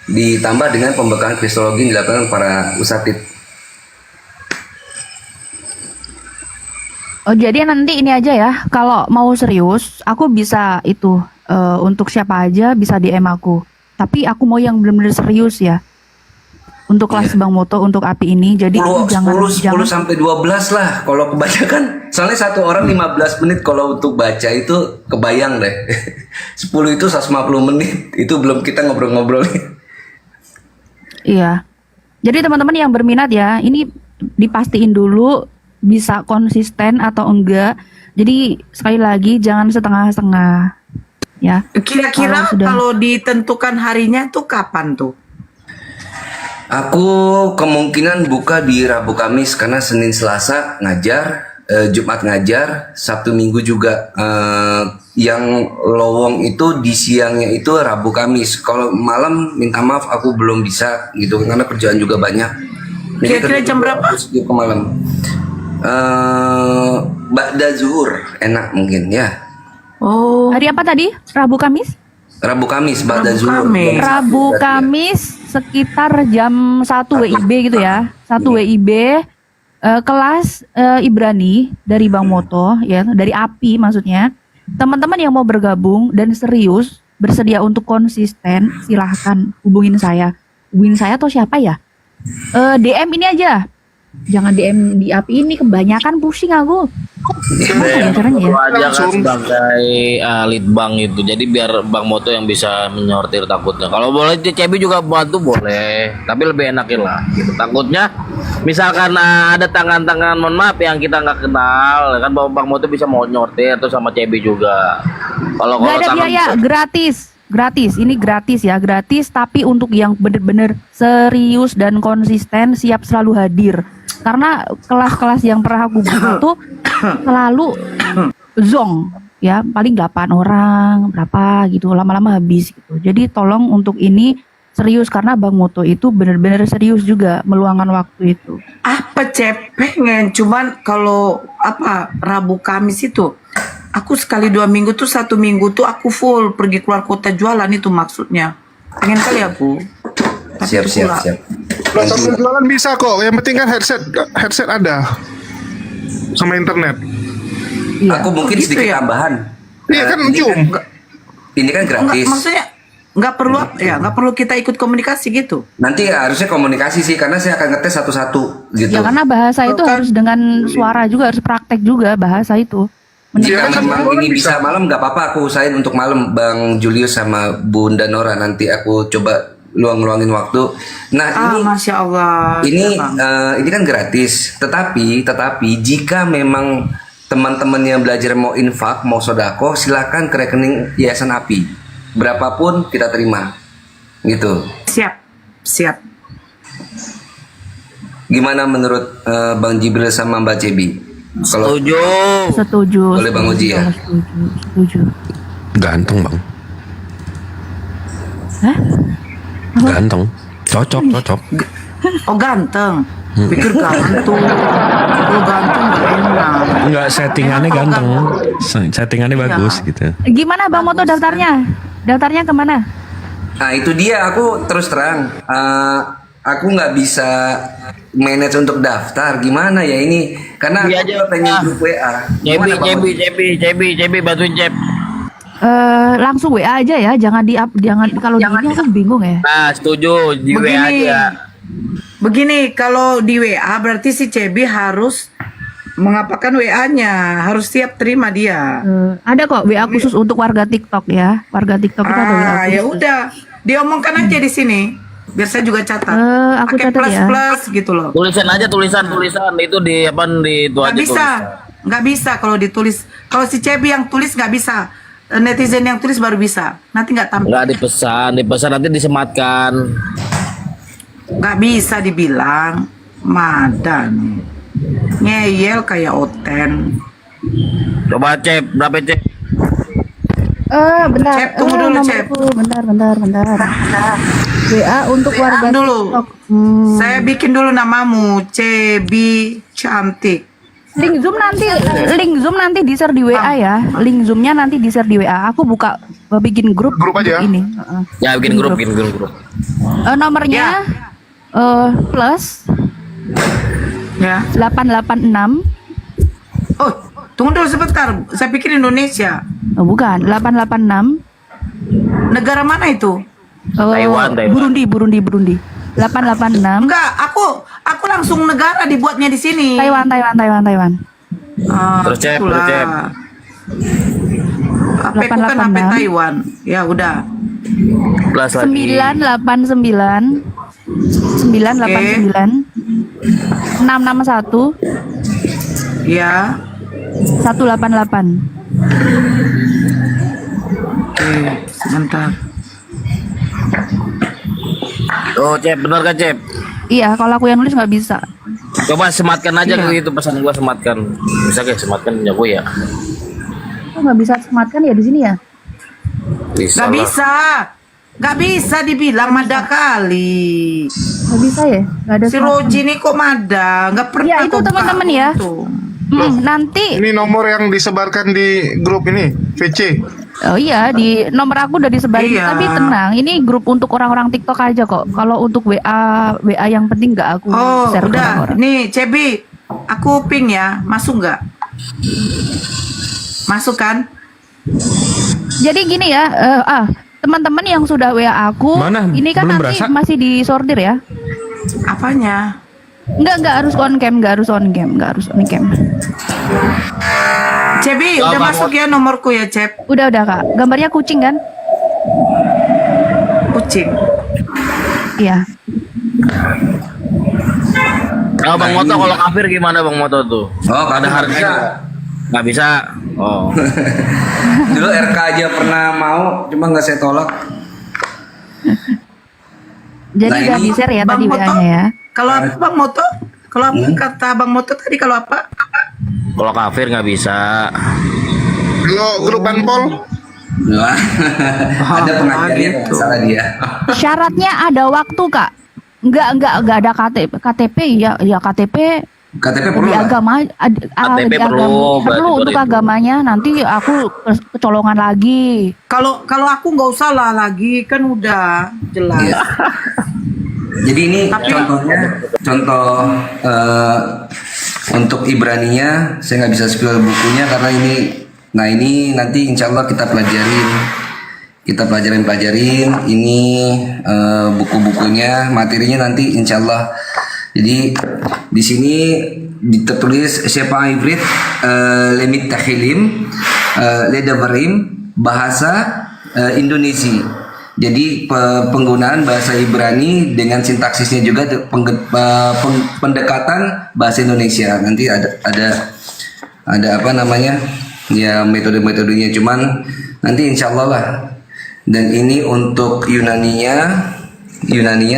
ditambah dengan pembekalan kristologi yang dilakukan para usatid. Oh, jadi nanti ini aja ya, kalau mau serius, aku bisa itu untuk siapa aja bisa DM aku. Tapi aku mau yang benar-benar serius ya. Untuk kelas Bang Moto, untuk API ini, jadi 10 jangan sampai 12 lah kalau kebanyakan. Soalnya satu orang 15 menit kalau untuk baca itu kebayang deh. 10 itu 150 menit. Itu belum kita ngobrol-ngobrol. Iya. Jadi teman-teman yang berminat ya, ini dipastiin dulu bisa konsisten atau enggak. Jadi sekali lagi jangan setengah-setengah ya. Kira-kira kalau ditentukan harinya tuh kapan tuh? Aku kemungkinan buka di Rabu Kamis karena Senin Selasa ngajar, Jumat ngajar, Sabtu Minggu juga. Yang lowong itu di siangnya itu Rabu Kamis. Kalau malam minta maaf aku belum bisa gitu karena kerjaan juga banyak. Kira-kira jam berapa? Ke malam. Ba'da zuhur enak mungkin ya. Oh, Hari apa tadi? Rabu Kamis? Rabu Kamis Ba'da Rabu zuhur. Kamis. Rabu Kamis sekitar jam 1 WIB gitu ya. 1 WIB kelas Ibrani dari Bang Moto ya, dari API maksudnya. Teman-teman yang mau bergabung dan serius, bersedia untuk konsisten, silahkan hubungin saya. Hubungin saya atau siapa ya? DM ini aja. Jangan DM di API ini, kebanyakan pusing aku. Gimana ya caranya ya? Itu aja kan sebagai lead bank itu. Jadi biar Bang Moto yang bisa menyortir takutnya. Kalau boleh CB juga bantu boleh, tapi lebih enakin lah. Gitu. Takutnya misalkan ada tangan-tangan mohon maaf yang kita nggak kenal, kan Bang Moto bisa mau nyortir atau sama CB juga. Kalau Gak ada biaya, gratis. Gratis, ini gratis ya, gratis. Tapi untuk yang bener-bener serius dan konsisten, siap selalu hadir. Karena kelas-kelas yang pernah aku buka tuh selalu zong ya, paling 8 orang berapa gitu, lama-lama habis gitu. Jadi tolong untuk ini serius, karena Bang Moto itu bener-bener serius juga meluangkan waktu itu. Apa Cep? Pengen, cuman kalau apa Rabu Kamis itu aku sekali 2 minggu tuh, 1 minggu tuh aku full pergi keluar kota jualan, itu maksudnya. Pengen kali aku. Tapi Siap, itu siap, pula. siap. Kalau sambil jualan bisa kok. Yang penting kan headset ada sama internet. Iya. Aku mungkin gitu sedikit ya? tambahan. Iya kan Ini Zoom. Ini kan Enggak, gratis. maksudnya nggak perlu ya, nggak perlu kita ikut komunikasi gitu. Nanti harusnya komunikasi sih, karena saya akan ngetes satu-satu gitu. Ya karena bahasa itu Kan- harus dengan suara juga, harus praktek juga bahasa itu. Jika Iya, memang kan ini bisa malam nggak apa-apa, aku usahain untuk malam Bang Julius sama Bunda Nora, nanti aku coba luangin waktu. Nah ini Masya Allah. ini Ya, Bang. ini kan gratis, tetapi jika memang teman-teman yang belajar mau infak, mau sodako, silakan ke rekening Yayasan API, berapapun kita terima, gitu. Siap. Gimana menurut Bang Jibril sama Mbak Cebi? Kalau Setuju. Setuju. Boleh Bang Oji ya? Setuju. Ganteng bang. Hah? Ganteng. Cocok. Oh ganteng. Pikir gantung. Kalau gantung gak enak. Enggak, settingannya ganteng. Settingannya bagus gitu. Gimana Bang Moto daftarnya? Daftarnya kemana? Nah itu dia, aku terus terang, aku nggak bisa manage untuk daftar. Gimana ya ini? Karena Iya aku aja, pengen Pak. grup WA. Gimana, Bang Oji? CB bantuin Cep. Langsung WA aja ya, jangan kalau di ini aku bingung ya. Nah, setuju di WA aja. Begini, kalau di WA berarti si Cebi harus mengapakan WA-nya, harus siap terima dia. Ada kok WA khusus untuk warga TikTok ya. Warga TikTok itu ada WA khusus. Ya udah, diomongkan aja di sini. Biar saya juga catat. Aku Pakai catat ya. plus gitu loh. Tulisan aja tulisan itu di apa di itu Nggak aja bisa, tulisan. nggak bisa kalau ditulis. Kalau si Cebi yang tulis nggak bisa. Netizen yang tulis baru bisa. Nanti nggak tampil. Enggak dipesan nanti disematkan. Nggak bisa dibilang madan. Ngeyel kayak Oten. Coba Cep, berapa Cep? Bentar. Cep, tunggu dulu, Cep. Bentar. WA untuk warga dulu. TikTok. Saya bikin dulu namamu, Cebi Cantik. Link Zoom nanti di-share di WA ya. Link Zoom-nya nanti di-share di WA. Aku bikin grup aja. ini. Ya bikin grup. Nomornya plus Ya. 886. Oh, tunggu dulu sebentar. Saya pikir Indonesia. Oh, bukan, 886. Negara mana itu? Taiwan. Burundi. 886. Enggak, aku langsung negara dibuatnya di sini. Taiwan. Terus Cep, itulah. terus Cep. HP ku kan HP 886. Taiwan. Ya udah. Plus lagi. 989 661 Ya. 188. Oke, sebentar. Oh Cep, benar kan Cep? Iya, kalau aku yang nulis nggak bisa. Coba sematkan aja Iya. gitu pesan gua sematkan. Bisa kayak sematkan punya gua ya. Kok nggak bisa sematkan ya di sini ya? Bisa. Nggak lah. bisa. Nggak bisa dibilang mada kali. Nggak bisa ya? Nggak ada Si sematkan. Roji ini kok mada. Nggak pernah. Ya, itu kok teman-teman buka ya. tuh. Nanti Ini nomor yang disebarkan di grup ini, VC. oh iya, di nomor aku udah disebarin. Iya. Tapi tenang, ini grup untuk orang-orang TikTok aja kok. Kalau untuk WA yang penting nggak aku Oh, share ke udah. orang-orang. Nih, Cebi. Aku ping ya. Masuk nggak? Masuk kan? Jadi gini ya, teman-teman yang sudah WA aku, Mana? ini kan Belum nanti berasa? masih disortir ya. Apanya? Enggak harus on cam, enggak harus on cam, enggak harus on cam. Cebi, udah masuk ya nomorku ya, Cep. Udah Kak. Gambarnya kucing kan? Kucing. Iya. Bang Moto kalau kafir gimana Bang Moto tuh? Oh, Ada harganya? Nggak bisa. Oh. Dulu RK aja pernah mau, cuma nggak saya tolak. Jadi Nah, udah ini di-share ya Bang tadi Moto? WA-nya ya. Kalau apa Bang Moto? Kalau apa kata Bang Moto tadi kalau apa? Kalau kafir nggak bisa. Kalau grup Banpol, Wah, ada pengajarnya kalau nggak salah dia. Syaratnya ada waktu, Kak. Enggak ada KTP ya KTP KTP di perlu lah. agama KTP di perlu, agama berarti perlu untuk itu. agamanya, nanti aku kecolongan lagi. Kalau aku nggak usah lah lagi, kan udah jelas. Iya. Jadi ini contohnya, contoh untuk Ibraninya, saya nggak bisa spill bukunya karena ini, nah ini nanti insya Allah kita pelajarin ini buku-bukunya, materinya nanti insya Allah. Jadi di sini ditulis Shepa Ivrit Lemit Tahilim Ledaverim bahasa Indonesia. Jadi penggunaan bahasa Ibrani dengan sintaksisnya juga pendekatan bahasa Indonesia. Nanti ada apa namanya ya metode-metodenya, cuman nanti insya Allah lah. Dan ini untuk Yunaninya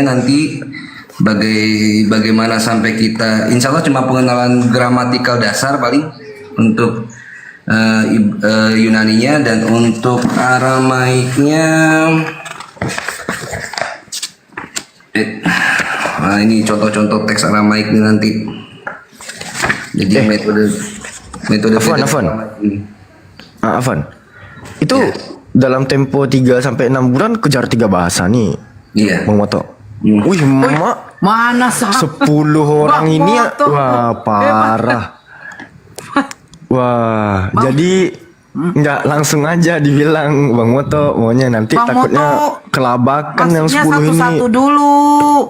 nanti bagaimana sampai kita insya Allah cuma pengenalan gramatikal dasar paling untuk Yunaninya, dan untuk Aramaiknya nah ini contoh-contoh teks Aramaik ini nanti. Jadi metode Afwan. Afwan. Itu dalam tempo 3 sampai 6 bulan kejar 3 bahasa nih. Iya. Bang Moto. Wih, mak Mana sah? 10 orang Bang ini Moto. wah parah. Wah, jadi nggak langsung aja dibilang Bang Moto maunya nanti Bang takutnya Moto, kelabakan yang maksudnya 10 ini. satu-satu dulu.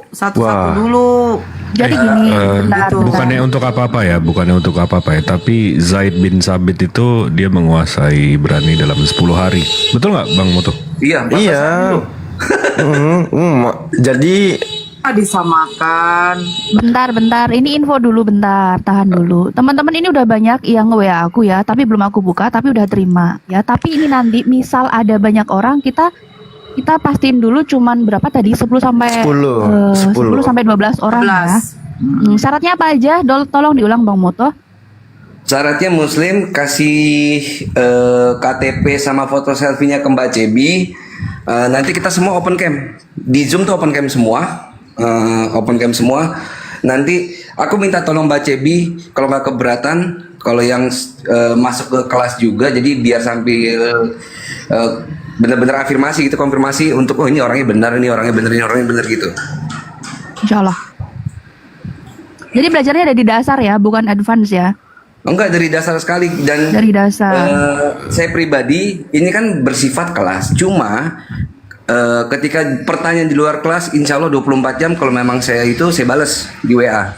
Satu-satu Wah. dulu. Jadi gini, bentar. Bukannya untuk apa-apa ya, tapi Zaid bin Sabit itu dia menguasai Ibrani dalam 10 hari. Betul nggak Bang Moto? Iya. Iya. Jadi Disamakan. Bentar. Ini info dulu bentar, tahan dulu. Teman-teman ini udah banyak yang nge-WA aku ya, tapi belum aku buka, tapi udah terima ya. Tapi ini nanti misal ada banyak orang, kita pastiin dulu cuman berapa tadi? 10 sampai 10 sampai 12 orang ya. Syaratnya apa aja? Tolong diulang Bang Moto. Syaratnya Muslim kasih KTP sama foto selfie-nya ke Mbak Cebi. Nanti kita semua open cam. Di Zoom tuh open cam semua. Nanti aku minta tolong Mbak Cebi kalau nggak keberatan, kalau yang masuk ke kelas juga, jadi biar sambil benar-benar afirmasi gitu, konfirmasi untuk oh ini orangnya benar, ini orangnya benar gitu. Insya Allah. Jadi belajarnya ada di dasar ya, bukan advance ya. Enggak, dari dasar sekali. Dan Dari dasar. saya pribadi ini kan bersifat kelas, cuma ketika pertanyaan di luar kelas insya Allah 24 jam kalau memang saya balas di WA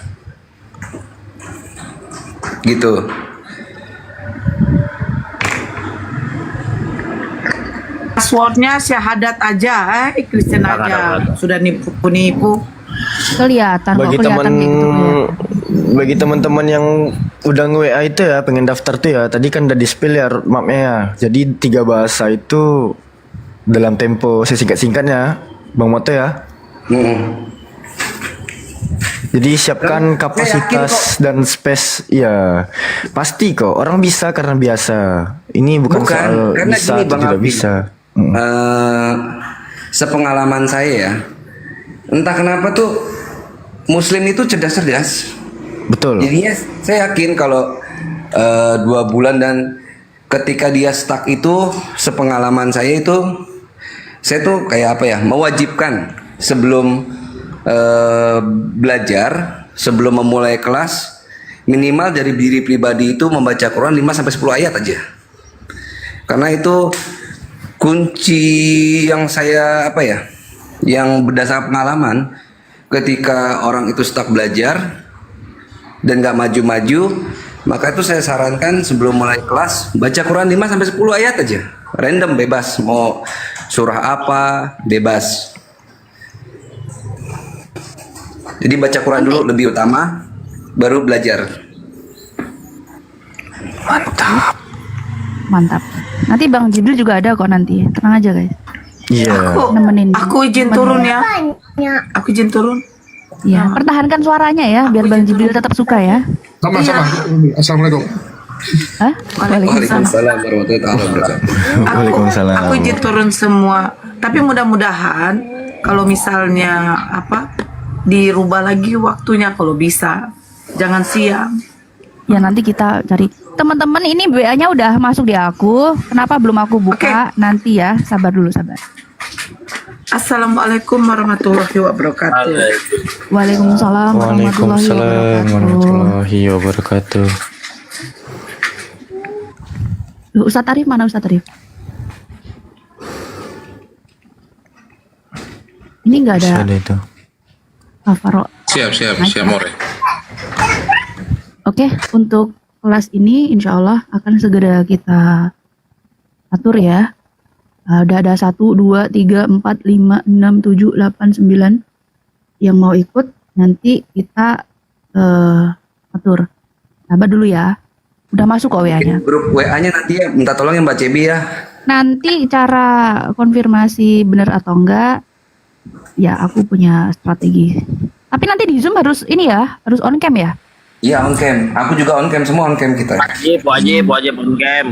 gitu. Passwordnya syahadat aja, Kristen aja. Sudah nipu. Kelihatan kok, bagi kelihatan gitu ya. bagi teman-teman yang udah nge-WA itu ya pengen daftar tuh ya, tadi kan udah di-spill ya roadmapnya ya. Jadi 3 bahasa itu dalam tempo sesingkat-singkatnya Bang Moto ya. Jadi siapkan kapasitas dan space ya. Pasti kok orang bisa karena biasa. Ini bukan soal karena bisa gini, atau Bang tidak Alfi. bisa. Sepengalaman saya ya, entah kenapa tuh Muslim itu cerdas-cerdas. Betul. Jadinya saya yakin kalau 2 bulan, dan ketika dia stuck itu, sepengalaman saya tuh kayak apa ya, mewajibkan sebelum belajar, sebelum memulai kelas, minimal dari diri pribadi itu membaca Quran 5-10 ayat aja. Karena itu kunci yang saya yang berdasarkan pengalaman. ketika orang itu stuck belajar dan nggak maju-maju, maka itu saya sarankan sebelum mulai kelas baca Quran 5 sampai 10 ayat aja. Random, bebas, mau surah apa, bebas. Jadi baca Quran dulu lebih utama, baru belajar. Mantap. Nanti Bang Jibril juga ada kok nanti. Tenang aja guys. Iya. Nemenin. Aku izin turun ya. Aku izin turun. Ya, pertahankan suaranya ya biar Bang Jibril tetap suka ya. Sama-sama. Assalamualaikum. Hah? Waalaikumsalam. Waalaikumsalam warahmatullahi wabarakatuh. Waalaikumsalam. Aku izin turun semua. Tapi mudah-mudahan kalau misalnya dirubah lagi waktunya kalau bisa. Jangan siang. Ya nanti kita cari. Teman-teman ini WA-nya udah masuk di aku. Kenapa belum aku buka? Nanti ya, sabar dulu, sabar. Assalamualaikum warahmatullahi wabarakatuh. Waalaikumsalam Waalaikumsalam warahmatullahi wabarakatuh. Loh, Ustadz Arif mana Ustadz Arif? Ini nggak ada. Ada itu. Faro. Siap, More. Oke, untuk kelas ini insya Allah akan segera kita atur ya. Udah ada 1, 2, 3, 4, 5, 6, 7, 8, 9 yang mau ikut. Nanti kita atur. Sabar dulu ya. Udah masuk kok WA-nya. Grup WA-nya nanti ya, minta tolong ya Mbak Cebi ya. Nanti cara konfirmasi benar atau enggak, ya aku punya strategi. Tapi nanti di Zoom harus ini ya, harus on cam ya. Iya on cam. Aku juga on cam, semua on cam kita. Wajib on cam.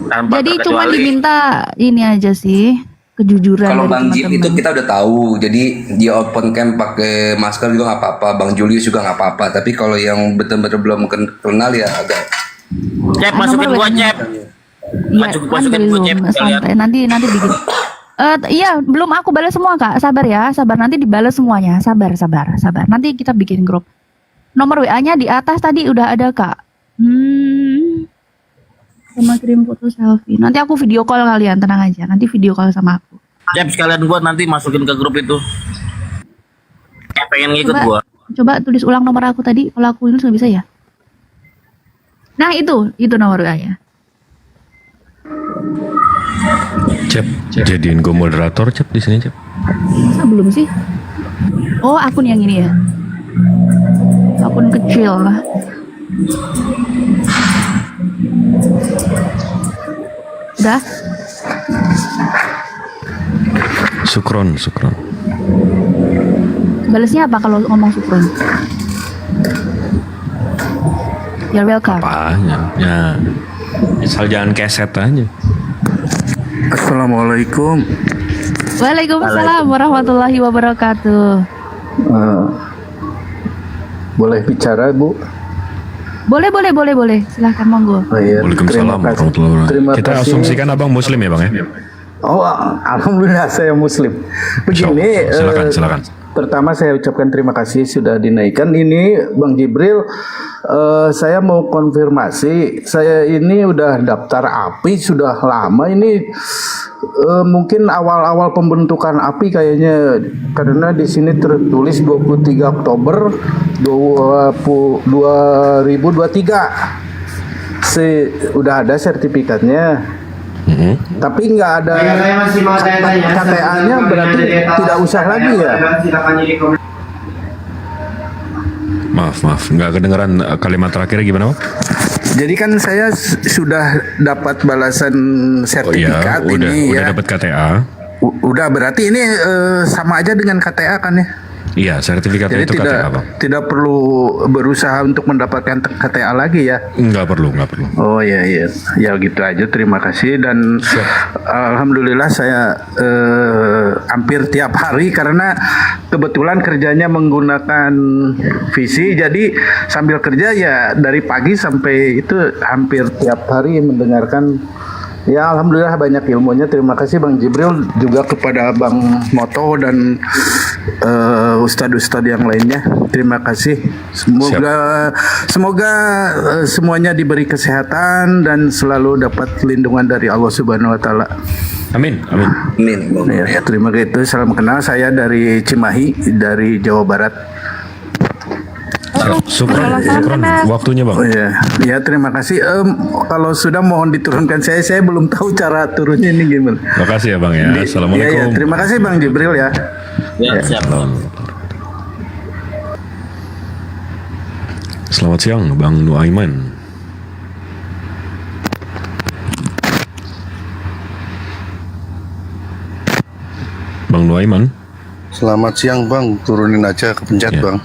Tanpa Jadi cuma terkecuali. diminta ini aja sih, kejujuran Kalau dari Bang Jip itu teman-teman. kita udah tahu, jadi dia open cam pakai masker juga nggak apa-apa. Bang Julius juga nggak apa-apa. Tapi kalau yang betul-betul belum kenal ya agak. Cep, masukin gua Cep. Iya, Masukin kan gua belum Cep. santai. Nanti bikin. Iya, belum aku balas semua Kak. Sabar ya, sabar nanti dibalas semuanya. Sabar. Nanti kita bikin grup. Nomor WA-nya di atas tadi udah ada Kak. Sama kirim foto selfie. Nanti aku video call kalian, tenang aja. Nanti video call sama aku. Cep, sekalian gua nanti masukin ke grup itu. Pengen ngikut gua. Coba tulis ulang nomor aku tadi. Kalau aku ini nggak bisa ya. Nah itu nomor WA-nya. Cep, jadiin gue moderator Cep di sini Cep. Masa belum sih? Oh, akun yang ini ya. Akun kecil lah. Udah? Sukron. Balesnya apa kalau ngomong sukron? You're welcome. Apanya? Ya, asal jangan keset aja. Assalamualaikum. Waalaikumsalam warahmatullahi wabarakatuh. Boleh bicara, Bu? Boleh. Silahkan monggo. Oh, iya. Waalaikumsalam warahmatullahi wabarakatuh. Terima Kita kasih. asumsikan abang muslim ya bang ya? Oh, alhamdulillah saya Muslim. Begini, Silakan. pertama saya ucapkan terima kasih sudah dinaikkan ini, Bang Jibril. Saya mau konfirmasi, saya ini udah daftar API sudah lama ini. Mungkin awal-awal pembentukan API kayaknya, karena di sini tertulis 23 Oktober 2023. Udah ada sertifikatnya. Tapi nggak ada KTA-nya, berarti tidak usah lagi ya. Maaf, nggak kedengeran kalimat terakhirnya gimana Bang? Jadi kan saya sudah dapat balasan Oh iya, sertifikat udah ini ya. dapat KTA. Udah berarti ini sama aja dengan KTA kan ya? Iya, sertifikatnya Jadi itu KTA bang. tidak perlu berusaha untuk mendapatkan KTA lagi ya? Nggak perlu. Oh iya, ya gitu aja. Terima kasih dan alhamdulillah saya hampir tiap hari karena kebetulan kerjanya menggunakan visi, jadi sambil kerja ya dari pagi sampai itu hampir tiap hari mendengarkan Ya alhamdulillah banyak ilmunya. Terima kasih Bang Jibril, juga kepada Bang Moto dan ustadz-ustadz yang lainnya. Terima kasih. Semoga semuanya diberi kesehatan dan selalu dapat lindungan dari Allah Subhanahu wa taala. Amin, amin. Amin. Ya, terima kasih. Salam kenal, saya dari Cimahi, dari Jawa Barat. Syukron, waktunya Bang. Oh ya terima kasih. Kalau sudah mohon diturunkan, saya belum tahu cara turunnya ini gimana. Makasih ya Bang ya. Assalamualaikum. Ya, terima kasih Bang Jibril ya. Ya, siap. Selamat siang Bang Nuaiman. Bang Nuaiman. Selamat siang Bang, turunin aja ke pencet Bang.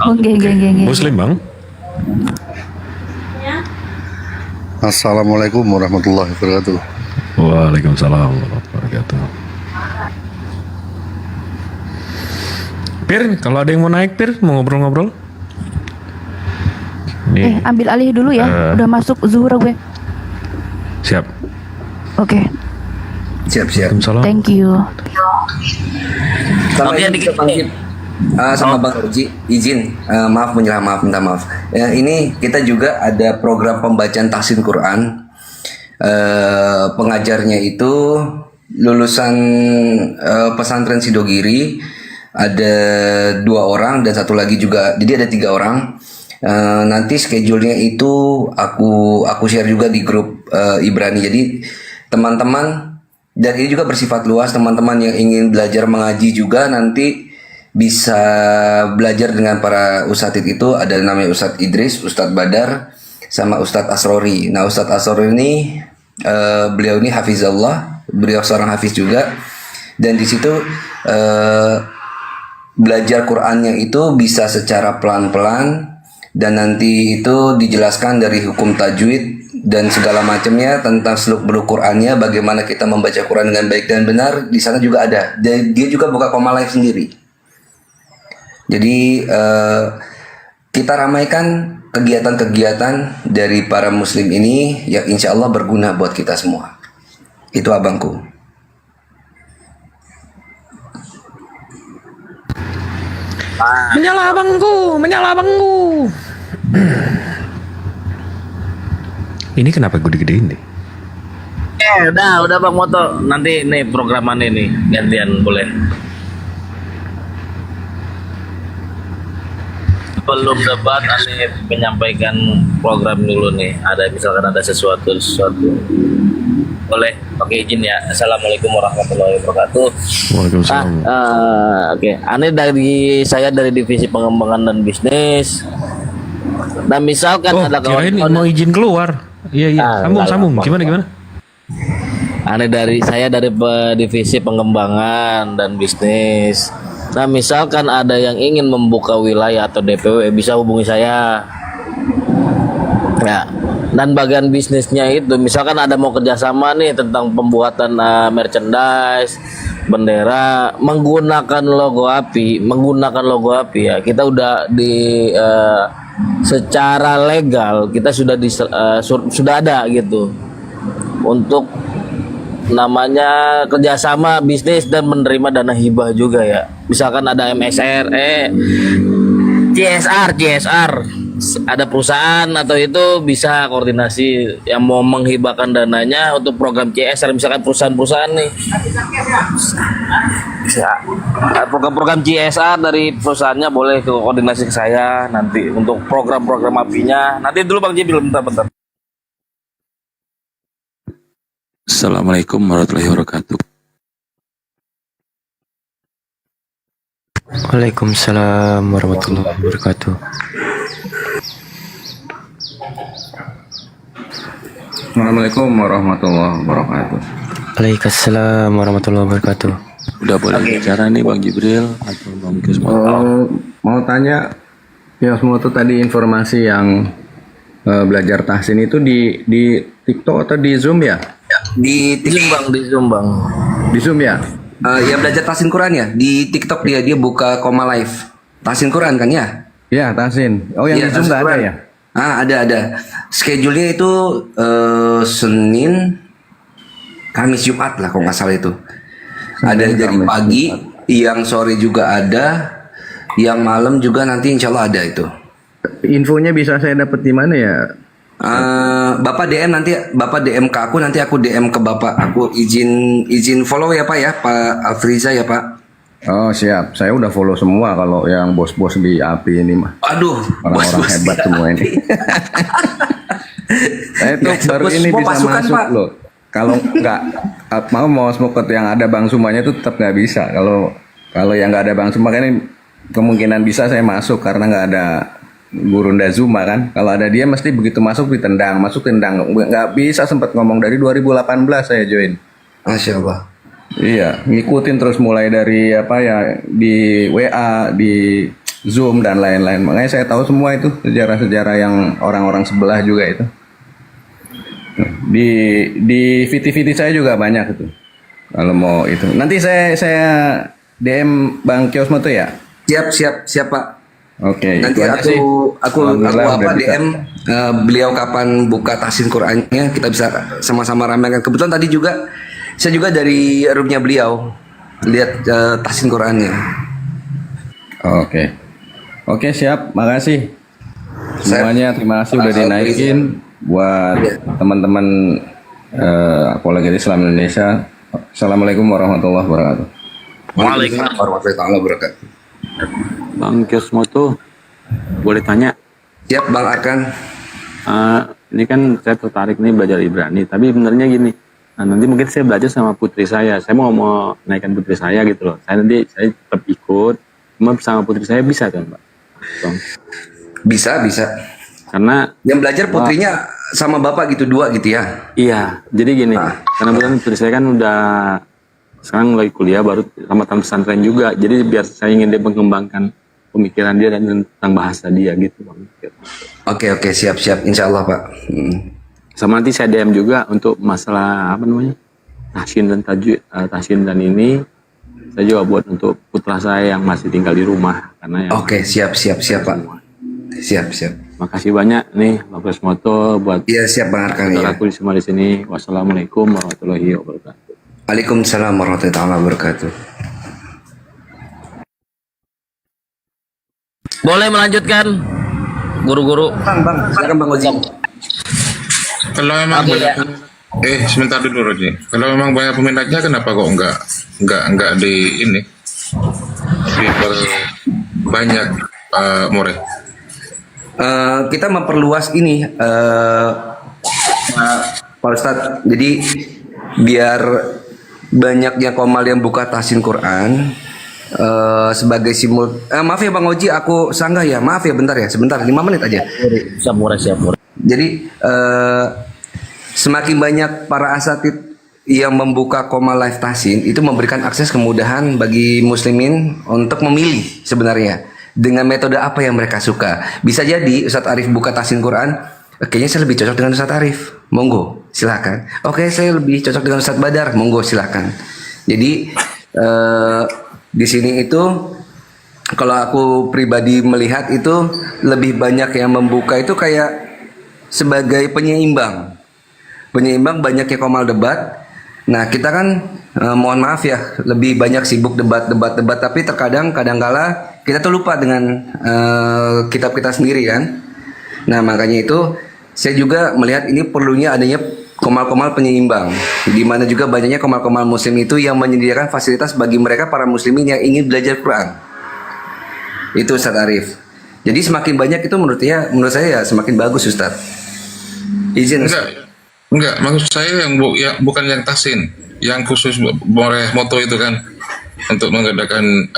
Oh, Geng. Muslim Bang. Assalamualaikum warahmatullahi wabarakatuh. Waalaikumsalam warahmatullahi wabarakatuh. Pir, kalau ada yang mau naik Pir, mau ngobrol-ngobrol? Nih, Ambil alih dulu ya. Udah masuk zuhur gue. siap. Oke. Siap. Waalaikumsalam. Thank you. Sama Oke, ini dikit. Bang Jib. Sama Bang Roji, izin, minta maaf. Ini kita juga ada program pembacaan tahsin Quran. Pengajarnya itu lulusan pesantren Sidogiri, ada 2 orang dan satu lagi juga, jadi ada 3 orang. Nanti schedule-nya itu aku share juga di grup Ibrani. Jadi teman-teman, dan ini juga bersifat luas, teman-teman yang ingin belajar mengaji juga nanti bisa belajar dengan para ustadz itu. Ada namanya Ustadz Idris, Ustadz Badar, sama Ustadz Asrori. Nah Ustadz Asrori ini beliau ini hafizallah, beliau seorang hafiz juga, dan di situ belajar Qurannya itu bisa secara pelan-pelan, dan nanti itu dijelaskan dari hukum tajwid dan segala macamnya tentang seluk beluk Qurannya, bagaimana kita membaca Quran dengan baik dan benar. Di sana juga ada, dan dia juga buka Koma Live sendiri. Jadi kita ramaikan kegiatan-kegiatan dari para muslim ini yang insya Allah berguna buat kita semua. Itu abangku. Menyala abangku. Ini kenapa gue digedein deh? Udah Bang Moto. Nanti nih programannya nih gantian boleh. Belum debat, aneh menyampaikan program dulu nih. Misalkan ada sesuatu. Boleh pakai izin ya. Assalamualaikum warahmatullahi wabarakatuh. Waalaikumsalam. Oke. Aneh saya dari divisi pengembangan dan bisnis. Nah misalkan Oh, ada kirain kawan-kawan mau izin keluar. Iya. Sambung. Gimana? Saya dari divisi pengembangan dan bisnis. Nah misalkan ada yang ingin membuka wilayah atau DPW, bisa hubungi saya ya. Dan bagian bisnisnya itu misalkan ada mau kerjasama nih tentang pembuatan merchandise, bendera menggunakan logo API ya, kita udah secara legal kita sudah ada gitu untuk namanya kerjasama bisnis dan menerima dana hibah juga ya. Misalkan ada MSR, CSR, ada perusahaan atau itu bisa koordinasi yang mau menghibahkan dananya untuk program CSR. Misalkan perusahaan-perusahaan nih, bisa program-program CSR dari perusahaannya boleh ke koordinasi ke saya nanti untuk program-program apinya. Nanti dulu Bang Jibril bentar. Assalamualaikum warahmatullahi wabarakatuh. Waalaikumsalam warahmatullahi wabarakatuh. Assalamualaikum warahmatullahi wabarakatuh. Waalaikumsalam warahmatullahi wabarakatuh. Udah boleh bicara nih Bang Jibril atau Bang Kisman? Mau tanya ya, semua tuh tadi informasi yang belajar tahsin itu di TikTok atau di Zoom ya? Di Zoom bang. Di Zoom ya? Ya belajar tahsin Quran ya. Di TikTok dia buka Koma Live. Tahsin Quran kan ya? Ya tahsin. Oh yang Iya, di Zoom tahsin nggak ada Quran. ya? Ada. Schedule-nya itu Senin, Kamis, Jumat lah kalau nggak salah itu. Ada dari pagi, yang sore juga ada, yang malam juga nanti insya Allah ada itu. Infonya bisa saya dapat di mana ya? Bapak DM nanti, Bapak DM ke aku, nanti aku DM ke Bapak. Aku izin follow ya Pak ya, Pak Alfriza ya Pak. Oh siap, saya udah follow semua kalau yang bos-bos di API ini mah. Aduh, orang-orang bos-bos hebat di semua ini. Saya tuh Biasa, baru bos, ini semua bisa pasukan, masuk Pak. loh. Kalau nggak mau smoke yang ada Bang Sumanya itu tetap nggak bisa. Kalau yang nggak ada Bang Suma kan ini kemungkinan bisa saya masuk karena nggak ada Gurunda Zuma kan. Kalau ada dia mesti begitu masuk ditendang, nggak bisa, sempat ngomong dari 2018 saya join. Masya Allah. Iya, ngikutin terus mulai dari di WA, di Zoom dan lain-lain. Makanya saya tahu semua itu sejarah-sejarah yang orang-orang sebelah juga itu. Di VT saya juga banyak itu. Kalau mau itu. Nanti saya DM Bang Kiosmo tuh ya. Siap Pak. Oke. Nanti aku DM beliau kapan buka tahsin Qur'annya, kita bisa sama-sama ramaikan. Kebetulan tadi juga saya juga dari roomnya beliau lihat tahsin Qur'annya. Oke, siap. Makasih. Semuanya terima kasih udah dinaikin buat teman-teman apalagi Islam Indonesia. Assalamualaikum warahmatullahi wabarakatuh. Waalaikumsalam warahmatullahi wabarakatuh. Bang Kiosmo tuh boleh tanya? Siap Bang Arkan. Ini kan saya tertarik nih belajar Ibrani, tapi benernya gini. Nanti mungkin saya belajar sama putri saya mau naikkan putri saya gitu loh. Saya tetap ikut, cuma sama putri saya bisa kan Pak? Bisa. Karena yang belajar putrinya sama bapak gitu, dua gitu ya? Iya, jadi gini, karena bukan putri saya kan udah sekarang lagi kuliah baru sama pesantren juga, jadi biar saya ingin dia mengembangkan pemikiran dia dan tentang bahasa dia gitu Bang. Oke, siap, insya Allah Pak. Sama nanti saya DM juga untuk masalah tahsin dan tahsin dan ini saya juga buat untuk putra saya yang masih tinggal di rumah karena Oke, siap Pak. Siap. Makasih banyak nih Pak Presmoto buat siap Bang Arkan ya. Aku semua di sini. Wassalamualaikum warahmatullahi wabarakatuh. Waalaikumsalam warahmatullahi wabarakatuh. Boleh melanjutkan guru-guru. Bang, silakan Bang Oji. Kalau memang sebentar dulu Roji. Kalau memang banyak peminatnya, kenapa kok enggak di ini banyak murid? Kita memperluas ini Pak Ustadz. Jadi biar banyaknya komal yang buka tahsin Quran sebagai maaf ya Bang Oji, aku sanggah ya, maaf ya, sebentar 5 menit aja. Siap. Jadi semakin banyak para asatid yang membuka komal live tahsin, itu memberikan akses kemudahan bagi muslimin untuk memilih sebenarnya dengan metode apa yang mereka suka. Bisa jadi Ustadz Arif buka tahsin Quran, kayaknya saya lebih cocok dengan Ustadz Arif, monggo silakan. Oke, saya lebih cocok dengan Ustadz Badar, monggo silakan. Jadi di sini itu kalau aku pribadi melihat itu lebih banyak yang membuka itu kayak sebagai penyeimbang banyaknya komal debat. Nah kita kan mohon maaf ya, lebih banyak sibuk debat, tapi kadangkala kita tuh lupa dengan kitab kita sendiri kan. Nah makanya itu saya juga melihat ini perlunya adanya komal-komal penyeimbang, di mana juga banyaknya komal-komal muslim itu yang menyediakan fasilitas bagi mereka para muslimin yang ingin belajar Quran. Itu Ustadz Arif. Jadi semakin banyak itu menurut saya ya semakin bagus Ustadz. Izin Enggak, maksud saya yang bukan yang tahsin, yang khusus boleh moto itu kan untuk mengadakan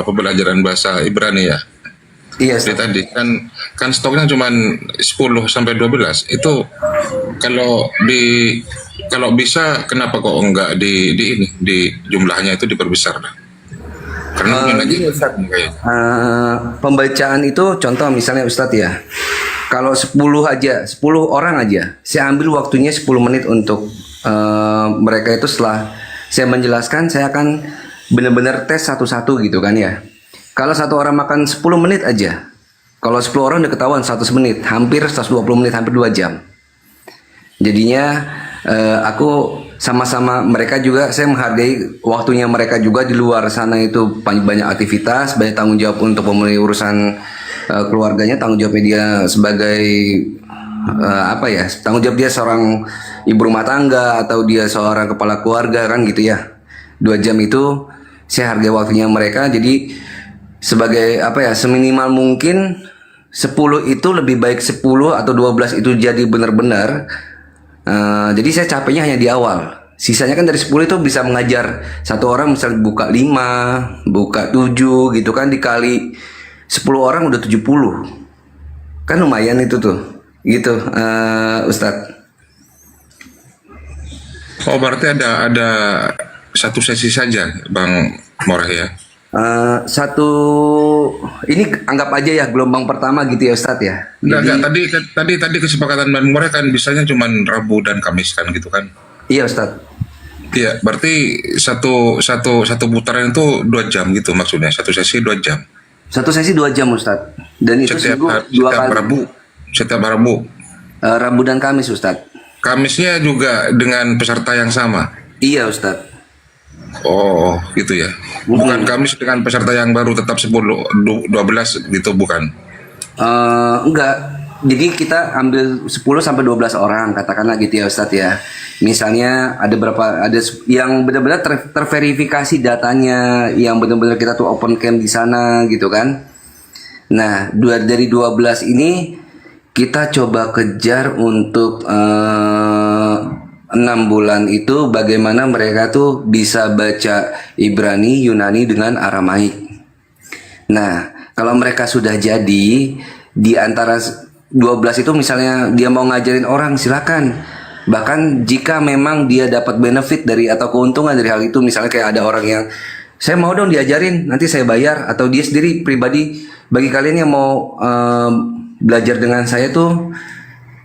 pembelajaran bahasa Ibrani ya. Iya. Tadi kan stoknya cuma 10 sampai 12. Itu kalau bisa kenapa kok enggak di jumlahnya itu diperbesar? Karena pembacaan itu contoh misalnya Ustadz ya. Kalau 10 orang aja, saya ambil waktunya 10 menit untuk mereka itu setelah saya menjelaskan, saya akan benar-benar tes satu-satu gitu kan ya. Kalau satu orang makan 10 menit aja, Kalau 10 orang udah ketahuan 100 menit, hampir 120 menit, hampir 2 jam. Jadinya aku sama-sama mereka juga, saya menghargai waktunya mereka juga di luar sana itu banyak aktivitas, banyak tanggung jawab untuk memenuhi urusan keluarganya, tanggung jawabnya dia sebagai tanggung jawab dia seorang ibu rumah tangga atau dia seorang kepala keluarga kan gitu ya. 2 jam itu saya hargai waktunya mereka, jadi sebagai seminimal mungkin 10 itu lebih baik 10 atau 12 itu jadi benar-benar. Jadi saya capeknya hanya di awal. Sisanya kan dari 10 itu bisa mengajar satu orang misalnya buka 5, buka 7 gitu kan, dikali 10 orang udah 70. Kan lumayan itu tuh. Gitu, Ustadz. Oh, berarti ada satu sesi saja, Bang Moreh ya? Ini anggap aja ya gelombang pertama gitu ya Ustadz ya. Enggak, tadi kesepakatan Bang Moreh kan bisanya cuma Rabu dan Kamis kan gitu kan? Iya Ustadz. Iya, berarti satu putaran itu 2 jam gitu maksudnya, satu sesi 2 jam. Satu sesi 2 jam Ustadz. Dan itu setiap 2 kali. Setiap Rabu. Rabu dan Kamis Ustadz. Kamisnya juga dengan peserta yang sama? Iya Ustadz. Oh gitu ya. Bukan Kamis dengan peserta yang baru tetap 12 gitu bukan? Enggak. Jadi kita ambil 10 sampai 12 orang katakanlah gitu ya Ustadz ya. Misalnya ada yang benar-benar terverifikasi datanya, yang benar-benar kita tuh open camp di sana gitu kan. Nah, dari 12 ini kita coba kejar untuk 6 bulan itu bagaimana mereka tuh bisa baca Ibrani, Yunani dengan Aramaik. Nah, kalau mereka sudah jadi di antara 12 itu misalnya dia mau ngajarin orang silakan. Bahkan jika memang dia dapat benefit dari atau keuntungan dari hal itu, misalnya kayak ada orang yang saya mau dong diajarin, nanti saya bayar, atau dia sendiri pribadi, bagi kalian yang mau belajar dengan saya tuh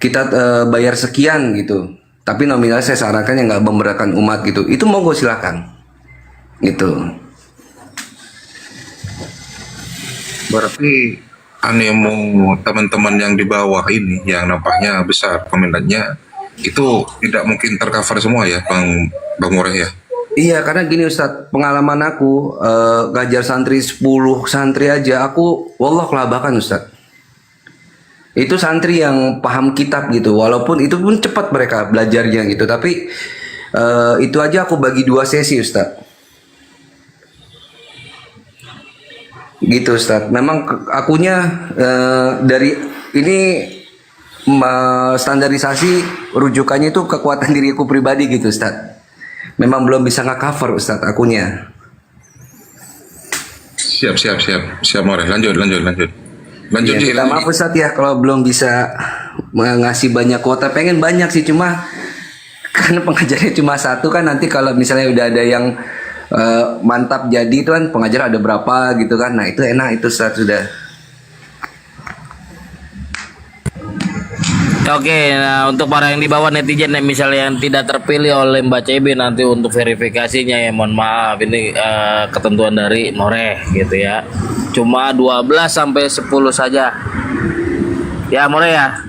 kita bayar sekian gitu. Tapi nominal saya sarankan yang nggak memberatkan umat gitu. Itu monggo silakan. Gitu. Berarti animo teman-teman yang di bawah ini yang nampaknya besar peminatnya itu tidak mungkin tercover semua ya Bang Moreh ya? Iya, karena gini Ustadz, pengalaman aku ngajar santri 10 santri aja, aku wallah kelabakan Ustadz. Itu santri yang paham kitab gitu, walaupun itu pun cepat mereka belajarnya gitu, tapi itu aja aku bagi 2 sesi Ustadz. Gitu Ustadz, memang akunya dari ini standarisasi rujukannya itu kekuatan diriku pribadi gitu Ustadz. Memang belum bisa nge-cover Ustadz akunya. Siap Moreh, lanjut. Lanjut ya, maaf Ustadz ya kalau belum bisa ngasih banyak kuota. Pengen banyak sih, cuma karena pengajarnya cuma 1 kan, nanti kalau misalnya udah ada yang mantap jadi itu kan pengajar ada berapa gitu kan. Nah itu enak itu Ustadz sudah. Oke, nah untuk para yang di bawah netizen yang misalnya yang tidak terpilih oleh Mbak CB nanti untuk verifikasinya ya mohon maaf, ini ketentuan dari Moreh gitu ya. Cuma 12 sampai 10 saja. Ya Moreh ya.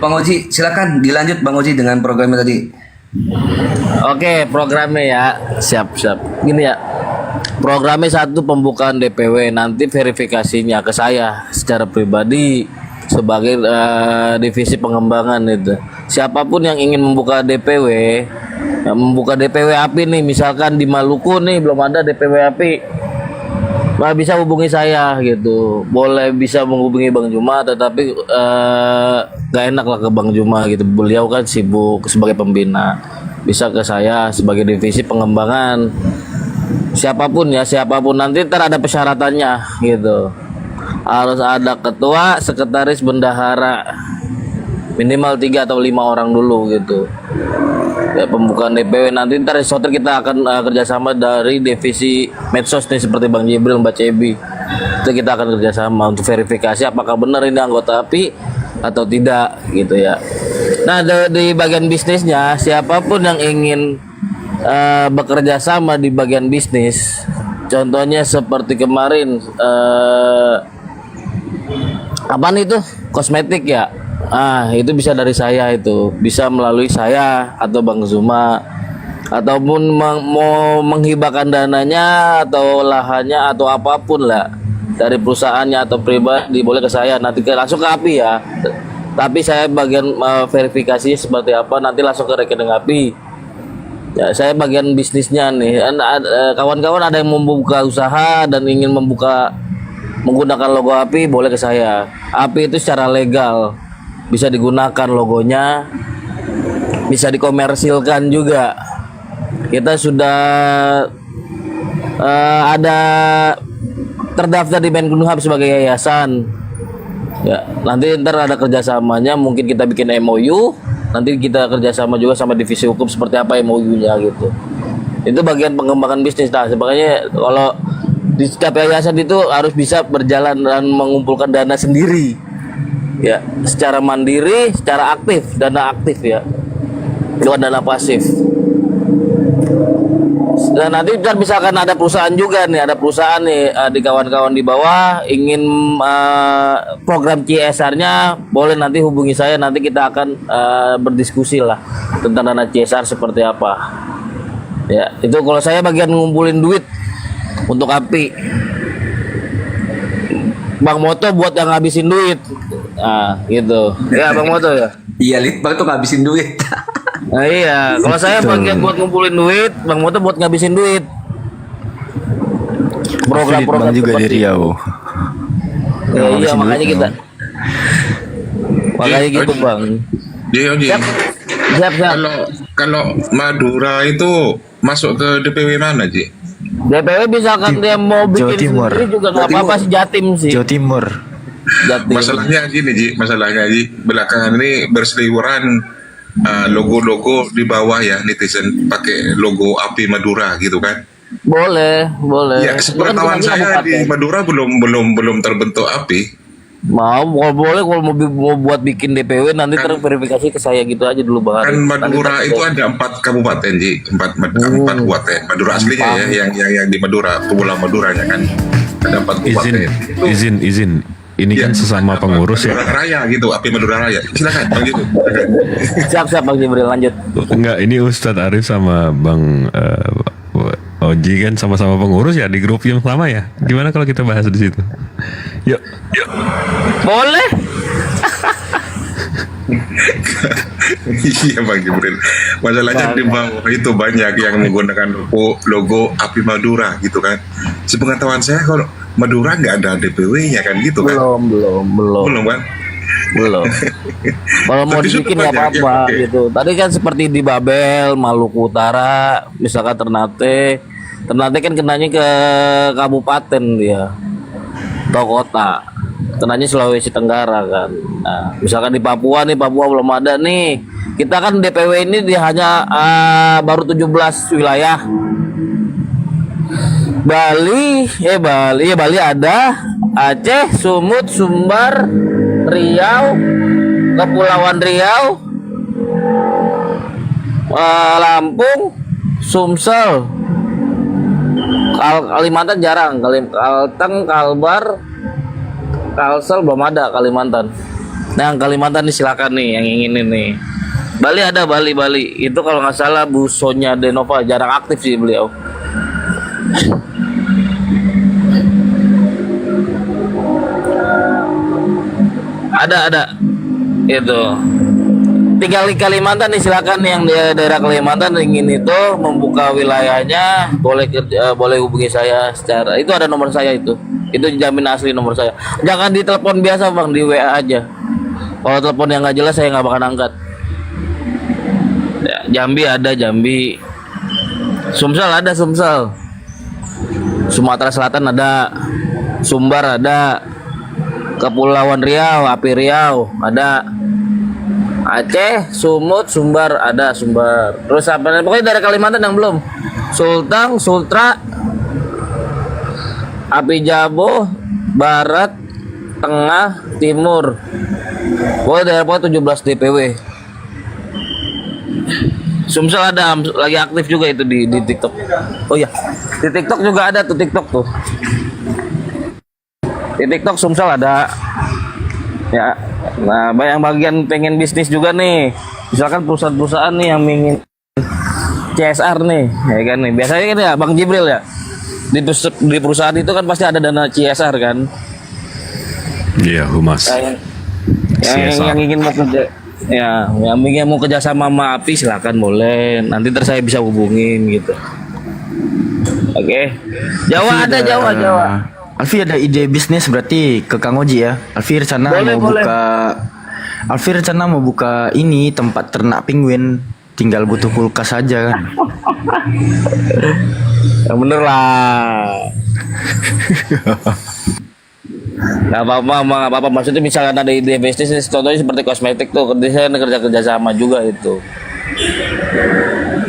Bang Oji, silakan dilanjut Bang Oji dengan programnya tadi. Oke, programnya ya. Siap. Gini ya. Programnya 1 pembukaan DPW, nanti verifikasinya ke saya secara pribadi sebagai divisi pengembangan itu. Siapapun yang ingin membuka DPW, membuka DPW API nih, misalkan di Maluku nih belum ada DPW API, bisa hubungi saya gitu. Boleh bisa menghubungi Bang Juma, tetapi gak enak lah ke Bang Juma gitu. Beliau kan sibuk sebagai pembina. Bisa ke saya sebagai divisi pengembangan. Siapapun nanti ntar ada persyaratannya gitu. Harus ada ketua, sekretaris, bendahara, minimal 3 atau 5 orang dulu gitu. Ya, pembukaan DPW nanti ntar soter kita akan kerjasama dari divisi medsos nih seperti Bang Jibril, Mbak Cebi. Itu kita akan kerjasama untuk verifikasi apakah benar ini anggota API atau tidak gitu ya. Nah di bagian bisnisnya, siapapun yang ingin bekerja sama di bagian bisnis, contohnya seperti kemarin Apaan itu? Kosmetik ya? Itu bisa dari saya itu. Bisa melalui saya atau Bang Zuma. Ataupun mau menghibahkan dananya atau lahannya atau apapun lah. Dari perusahaannya atau pribadi boleh ke saya. Nanti langsung ke API ya. Tapi saya bagian verifikasi seperti apa nanti langsung ke rekening API. Ya, saya bagian bisnisnya nih. Kawan-kawan ada yang membuka usaha dan ingin menggunakan logo API boleh ke saya. API itu secara legal bisa digunakan logonya, bisa dikomersilkan juga. Kita sudah ada terdaftar di Menkumham sebagai yayasan. Ya, nanti ntar ada kerjasamanya, mungkin kita bikin MOU. Nanti kita kerjasama juga sama divisi hukum seperti apa MOU-nya gitu. Itu bagian pengembangan bisnis. Nah, sebagainya kalau di setiap yayasan itu harus bisa berjalan dan mengumpulkan dana sendiri. Ya, secara mandiri, secara aktif, dana aktif ya. Bukan dana pasif. Dan nanti misalkan ada perusahaan juga nih, ada perusahaan nih di kawan-kawan di bawah ingin program CSR-nya, boleh nanti hubungi saya, nanti kita akan berdiskusi lah tentang dana CSR seperti apa. Ya, itu kalau saya bagian ngumpulin duit untuk API. Bang Moto buat yang ngabisin duit. Gitu. Ya, Bang Moto ya. Iya, Litbang tuh ngabisin duit. Nah, iya, kalau saya bagian buat ngumpulin duit, Bang Moto buat ngabisin duit. Program-program juga di Riau. Iya, makanya kita. Makanya gitu, Bang. Siap. Kalau Madura itu masuk ke DPW mana, Ji? DPW misalkan dia mau bikin sendiri juga nggak apa-apa sih, Jatim sih. Jawa Timur. Jatim. Masalahnya gini, Ji, belakangan ini berseliweran logo-logo di bawah ya, netizen pakai logo API Madura gitu kan. Boleh. Ya, sepengetahuan saya di Madura belum terbentuk API. Boleh kalau mau buat bikin DPW nanti terverifikasi ke saya gitu aja dulu, Bang. Kan Madura itu ada 4 kabupaten, Ji. 4 kabupaten. Madura aslinya ya, yang di Madura, Kepulauan Maduranya kan. Ada 4 kabupaten. Izin. Ini kan sesama pengurus ya. Madura Raya gitu, API Madura Raya. Silakan Bang gitu. Siap Bang Jibril, lanjut. Enggak, ini Ustadz Arif sama Bang Oji kan sama-sama pengurus ya di grup yang sama ya. Gimana kalau kita bahas di situ? Yuk. Boleh. Iya Bang Jibril. Masalahnya di bawah itu banyak yang menggunakan logo API Madura gitu kan. Sepengetahuan saya kalau Madura nggak ada DPW-nya kan gitu kan? Belum kan? Belum. Kalau mau dibikin nggak apa-apa gitu. Tadi kan seperti di Babel, Maluku Utara, misalkan Ternate kan kenanya ke kabupaten dia, atau kota. Kenanya Sulawesi Tenggara kan. Nah, misalkan di Papua belum ada nih. Kita kan DPW ini hanya baru 17 wilayah. Bali ada, Aceh, Sumut, Sumbar, Riau, Kepulauan Riau, Lampung, Sumsel, Kalimantan jarang, Kalteng, Kalbar, Kalsel belum ada Kalimantan. Nah, yang Kalimantan nih silakan nih yang ingin ini. Bali ada, Bali. Itu kalau nggak salah Bu Sonya Denova, jarang aktif sih beliau. Ada itu. Tinggal di Kalimantan nih silakan yang di daerah Kalimantan ingin itu membuka wilayahnya boleh hubungi saya secara itu, ada nomor saya itu jamin asli nomor saya. Jangan ditelepon biasa Bang, di WA aja. Kalau telepon yang nggak jelas saya nggak bakal angkat. Ya, Jambi ada, Jambi. Sumsel ada, Sumsel. Sumatera Selatan ada, Sumbar ada, Kepulauan Riau, API Riau ada, Aceh, Sumut, Sumbar ada, Sumbar. Terus apa? Pokoknya dari Kalimantan yang belum. Sulteng, Sultra, API Jabo, Barat, Tengah, Timur. Pokoknya daerah 17 DPW. Sumsel ada, lagi aktif juga itu di TikTok. Oh iya, di TikTok juga ada tuh, TikTok tuh. Di TikTok Sumsel ada. Ya, nah yang bagian pengen bisnis juga nih. Misalkan perusahaan-perusahaan nih yang ingin CSR nih, ya kan nih. Biasanya kan ya Bang Jibril ya. Di perusahaan itu kan pasti ada dana CSR kan. Iya, humas. Yang ingin mau kerja, ya, yang ingin mau kerja sama API silakan boleh. Nanti saya bisa hubungin gitu. Oke. Jawa ada Jawa. Alfi ada ide bisnis berarti ke Kang Oji ya. Alfi rencana mau buka ini tempat ternak penguin. Tinggal butuh kulkas aja kan. Yang bener lah. Gak apa-apa, maksudnya misalkan ada ide bisnis, contohnya seperti kosmetik tuh, saya kerja sama juga itu.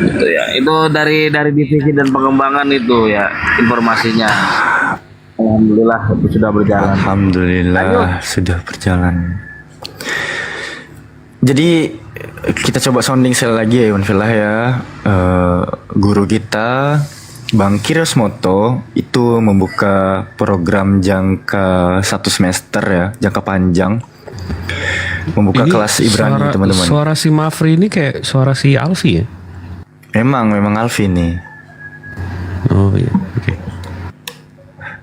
Gitu ya. Itu dari divisi dan pengembangan itu ya informasinya. Alhamdulillah itu sudah berjalan. Alhamdulillah sudah berjalan. Jadi kita coba sounding sekali lagi ya Iwan Fillah ya. Guru kita Bang Kirosmoto itu membuka program jangka 1 semester ya, jangka panjang. Membuka Ini kelas Ibrani teman-teman. Suara si Mafri ini kayak suara si Alfi ya? Memang Alfi nih. Oh iya, oke.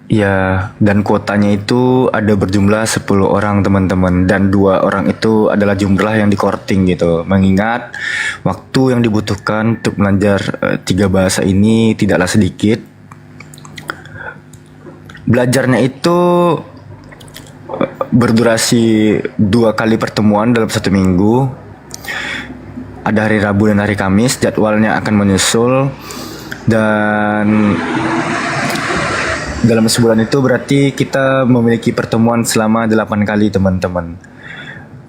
Ya, dan kuotanya itu ada berjumlah 10 orang teman-teman, dan 2 orang itu adalah jumlah yang di-courting gitu. Mengingat waktu yang dibutuhkan untuk belajar 3 bahasa ini tidaklah sedikit. Belajarnya itu berdurasi 2 kali pertemuan dalam 1 minggu. Ada hari Rabu dan hari Kamis, jadwalnya akan menyusul, dan dalam sebulan itu berarti kita memiliki pertemuan selama 8 kali teman-teman.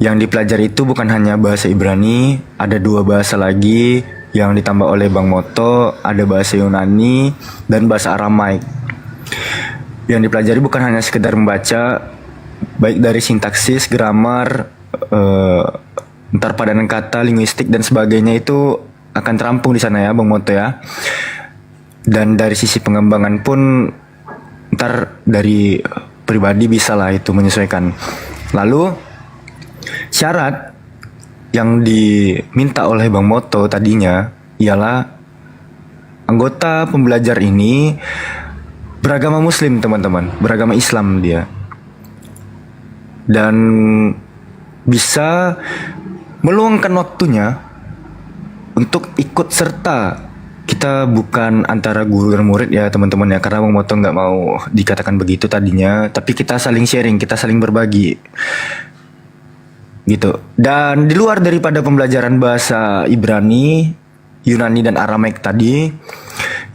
Yang dipelajari itu bukan hanya bahasa Ibrani, ada 2 bahasa lagi yang ditambah oleh Bang Moto, ada bahasa Yunani dan bahasa Aramaik. Yang dipelajari bukan hanya sekedar membaca, baik dari sintaksis, grammar, ntar padanan kata, linguistik dan sebagainya itu akan terampung di sana ya Bang Moto ya. Dan dari sisi pengembangan pun ntar dari pribadi bisa lah itu menyesuaikan. Lalu syarat yang diminta oleh Bang Moto tadinya ialah anggota pembelajar ini beragama Muslim teman-teman, beragama Islam dia, dan bisa meluangkan waktunya untuk ikut serta. Kita bukan antara guru dan murid ya teman-teman ya, karena Bang Moto nggak mau dikatakan begitu tadinya, tapi kita saling sharing, kita saling berbagi gitu. Dan di luar daripada pembelajaran bahasa Ibrani, Yunani dan Aramaik tadi,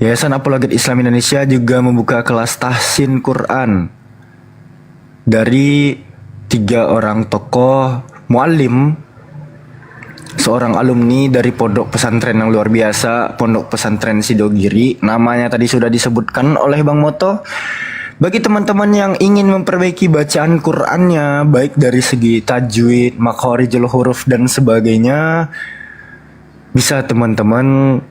Yayasan Apologet Islam Indonesia juga membuka kelas tahsin Quran dari 3 orang tokoh muallim, seorang alumni dari pondok pesantren yang luar biasa, Pondok Pesantren Sidogiri. Namanya tadi sudah disebutkan oleh Bang Moto. Bagi teman-teman yang ingin memperbaiki bacaan Qur'annya, baik dari segi tajwid, makharijul huruf dan sebagainya, bisa teman-teman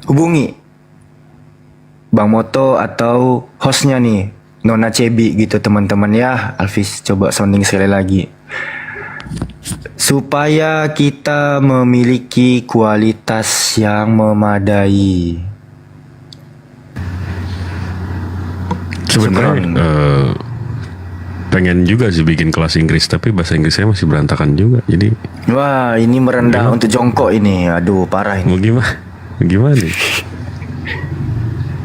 hubungi Bang Moto atau hostnya nih, Nona Cebi gitu teman-teman ya. Alfis coba sounding sekali lagi. Supaya kita memiliki kualitas yang memadai. Sebenarnya pengen juga sih bikin kelas Inggris, tapi bahasa Inggrisnya masih berantakan juga. Jadi wah, ini merendah untuk jongkok ini. Aduh, parah ini. mau gimana nih?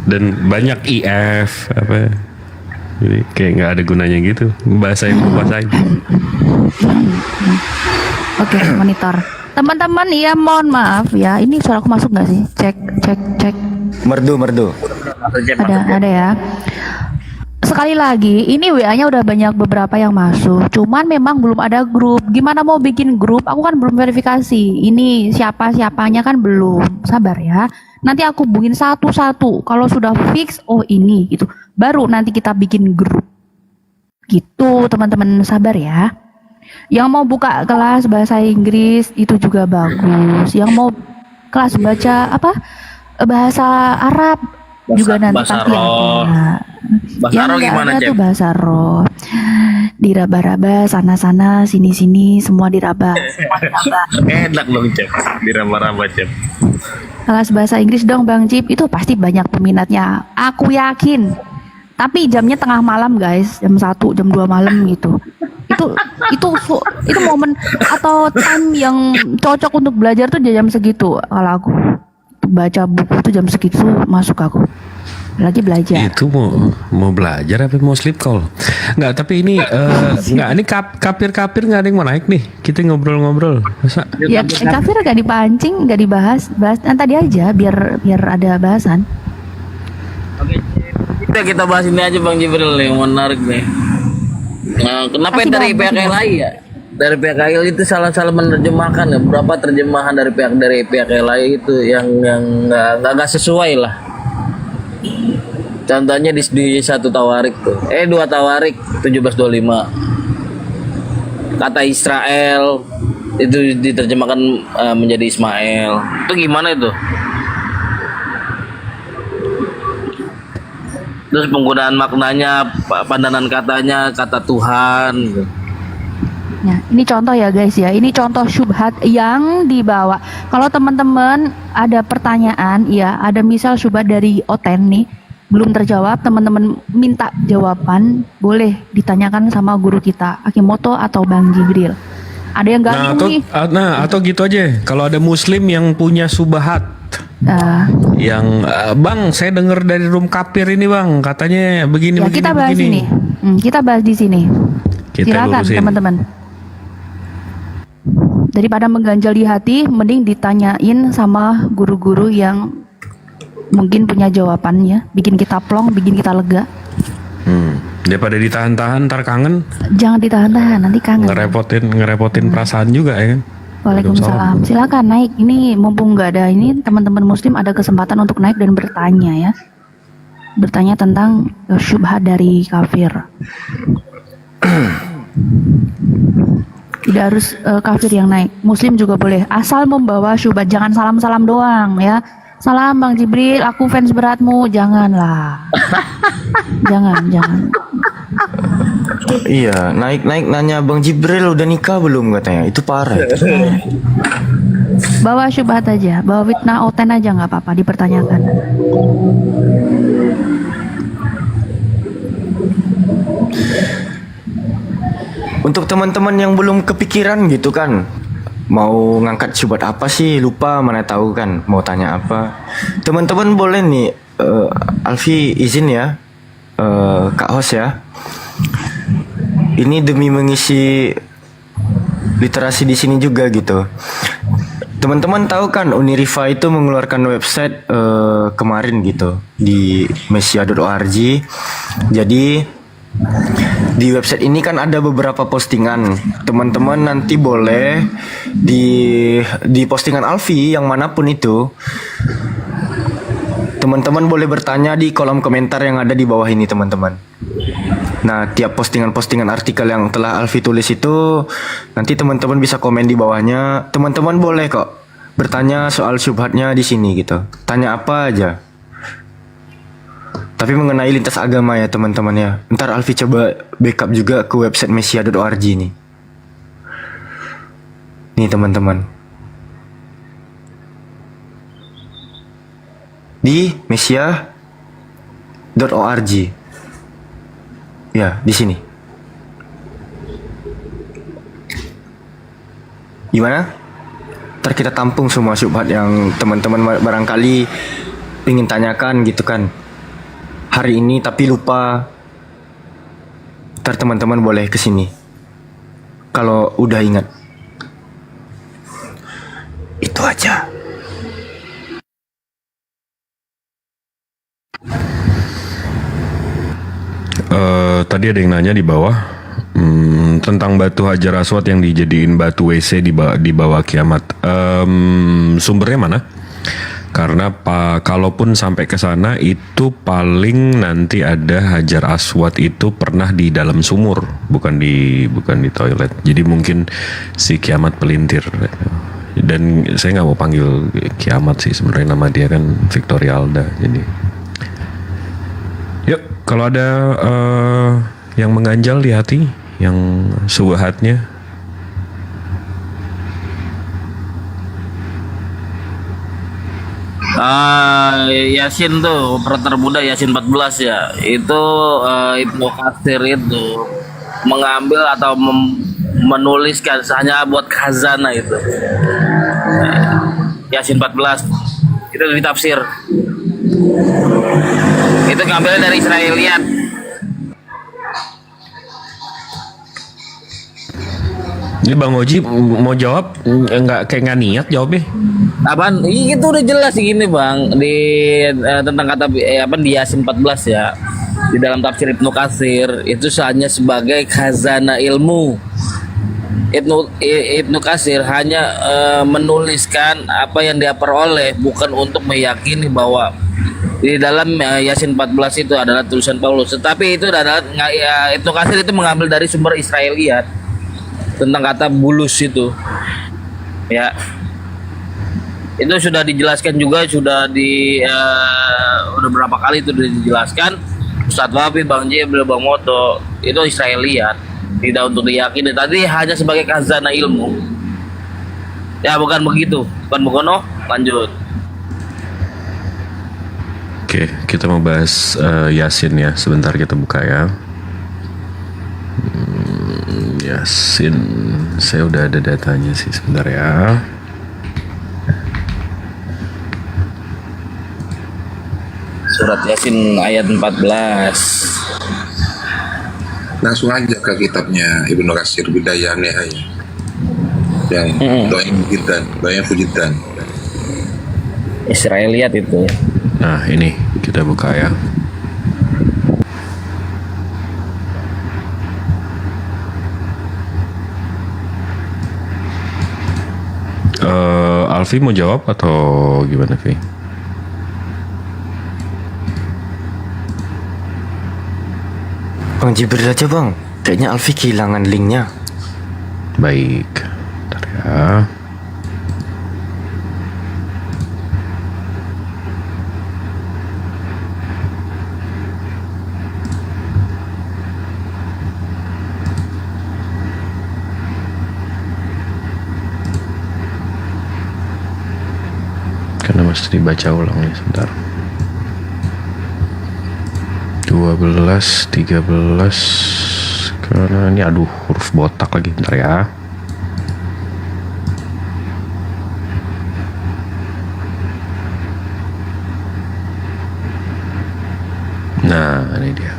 Dan banyak IF apa, jadi kayak nggak ada gunanya gitu bahasa yang kuasain. Oke, monitor. Teman-teman, ya mohon maaf ya. Ini suaraku masuk nggak sih? Cek. Merdu. Ada ya. Sekali lagi, ini WA-nya udah banyak beberapa yang masuk. Cuman memang belum ada grup. Gimana mau bikin grup? Aku kan belum verifikasi. Ini siapanya kan belum. Sabar ya. Nanti aku hubungin satu-satu. Kalau sudah fix, oh ini gitu. Baru nanti kita bikin grup. Gitu, teman-teman, sabar ya. Yang mau buka kelas bahasa Inggris itu juga bagus. Yang mau kelas baca bahasa Arab juga nanti bahasa pasti roh. ada. Bahasa Yang roh nggak gimana, ada Cep? tuh bahasa roh. Diraba-raba sana-sana sini-sini semua diraba. Enak dong, Cep. Diraba-raba, Cep. Kelas bahasa Inggris dong Bang Cip, itu pasti banyak peminatnya. Aku yakin. Tapi jamnya tengah malam guys, jam 1, jam 2 malam gitu. Itu momen atau time yang cocok untuk belajar tuh jam segitu. Kalau aku baca buku tuh jam segitu masuk aku. Lagi belajar. Itu mau belajar apa mau sleep call? Nggak, tapi ini nggak, ini kapir nggak ada yang mau naik nih. Kita ngobrol-ngobrol. Masa? Ya kafir gak dipancing, gak dibahas, bahas tadi aja biar ada bahasan. Oke, kita bahas ini aja Bang Jibril yang menarik nih. Nah, kenapa Kasih dari Bang, pihak kasih Bang. LAI ya? Dari pihak LAI itu salah menerjemahkan ya. Berapa terjemahan dari pihak LAI itu yang nggak sesuai lah. Contohnya di satu Tawarik tuh. 2 Tawarik 1725. Kata Israel itu diterjemahkan menjadi Ismail. Itu gimana itu? Terus penggunaan maknanya, pandangan katanya, kata Tuhan gitu. Ya, ini contoh ya guys ya. Ini contoh syubhat yang dibawa. Kalau teman-teman ada pertanyaan, ya ada misal syubhat dari Oten nih belum terjawab, teman-teman minta jawaban, boleh ditanyakan sama guru kita, Akimoto atau Bang Jibril. Ada yang ganteng nih. Atau gitu aja. Kalau ada Muslim yang punya subahat, yang Bang, saya dengar dari room kapir ini Bang, katanya begini. Ya kita bahas ini. Kita bahas di sini. Silakan lurusin. teman-teman. Daripada mengganjal di hati, mending ditanyain sama guru-guru yang mungkin punya jawabannya, bikin kita plong, bikin kita lega. Daripada ditahan-tahan, ntar kangen. Jangan ditahan-tahan, nanti kangen. Ngerepotin perasaan juga ya kan. Waalaikumsalam. Silakan naik. Ini mumpung nggak ada ini, teman-teman Muslim ada kesempatan untuk naik dan bertanya ya. Bertanya tentang syubhat dari kafir. Tidak harus kafir yang naik, Muslim juga boleh. Asal membawa syubhat, jangan salam-salam doang ya. Salam Bang Jibril, aku fans beratmu. Janganlah. jangan. Iya, naik nanya Bang Jibril udah nikah belum katanya. Itu parah. Bawa syubhat aja, bawa fitnah Oten aja nggak apa-apa, dipertanyakan. Untuk teman-teman yang belum kepikiran gitu kan, mau ngangkat syubhat apa sih, lupa mana tahu kan mau tanya apa, teman-teman boleh nih Alfi izin ya, Kak Hos ya, ini demi mengisi literasi di sini juga gitu. Teman-teman tahu kan Unirifa itu mengeluarkan website kemarin gitu di mesia.org. Jadi di website ini kan ada beberapa postingan. Teman-teman nanti boleh di postingan Alfi yang manapun itu, teman-teman boleh bertanya di kolom komentar yang ada di bawah ini teman-teman. Nah, tiap postingan-postingan artikel yang telah Alfi tulis itu nanti teman-teman bisa komen di bawahnya. Teman-teman boleh kok bertanya soal syubhatnya di sini gitu. Tanya apa aja. Tapi mengenai lintas agama ya teman-teman ya. Ntar Alfi coba backup juga ke website mesia.org nih. Nih teman-teman. Di mesia.org. Ya, di sini. Gimana? Ntar kita tampung semua syubhat yang teman-teman barangkali ingin tanyakan gitu kan. Hari ini tapi lupa. Ntar teman-teman boleh kesini kalau udah ingat. Itu aja. Tadi ada yang nanya di bawah tentang batu Hajar Aswad yang dijadiin batu WC di bawah kiamat. Sumbernya mana? Karena kalaupun sampai ke sana itu paling nanti ada Hajar Aswad itu pernah di dalam sumur, bukan di toilet. Jadi mungkin si kiamat pelintir. Dan saya nggak mau panggil kiamat sih, sebenarnya nama dia kan Victoria Alda. Jadi Yuk, kalau ada yang mengganjal di hati, yang subahatnya. Yasin tuh termuda Yasin 14 ya. Itu Ibnu Katsir itu mengambil atau menuliskan hanya buat khazanah itu. Yasin 14 itu ditafsir. Itu ngambilnya dari Israiliyat. Ini Bang Oji mau jawab nggak niat jawabnya. Apaan? Itu udah jelas gini Bang di tentang kata di Yasin 14 ya. Di dalam tafsir Ibnu Katsir itu hanya sebagai khazanah ilmu. Ibnu Katsir hanya menuliskan apa yang dia peroleh, bukan untuk meyakini bahwa di dalam Yasin 14 itu adalah tulisan Paulus. Tetapi itu adalah Ibnu Katsir itu mengambil dari sumber Israiliyat tentang kata bulus itu. Ya. Itu sudah dijelaskan juga, udah berapa kali itu dijelaskan. Ustadz Wafi, Bang Jibril, Bang Moto, itu Israiliyat, tidak untuk diyakini. Tadi hanya sebagai khazanah ilmu. Ya bukan begitu, bukan begono. Lanjut. Oke, kita mau bahas Yasin ya. Sebentar kita buka ya. Yasin, saya udah ada datanya sih, sebentar ya. Surat Yasin ayat 14. Langsung aja ke kitabnya Ibnu Katsir Bidayah Nihayah. Yang doa pujitan. Israiliyat itu. Nah, ini kita buka ya. Alfi mau jawab atau gimana, Vi? Bang Jibril aja bang, kayaknya Alfi kehilangan linknya. Baik, bentar ya. Karena mesti dibaca ulang nih, sebentar. 12, 13. Karena ini aduh huruf botak lagi, bentar ya. Nah, ini dia.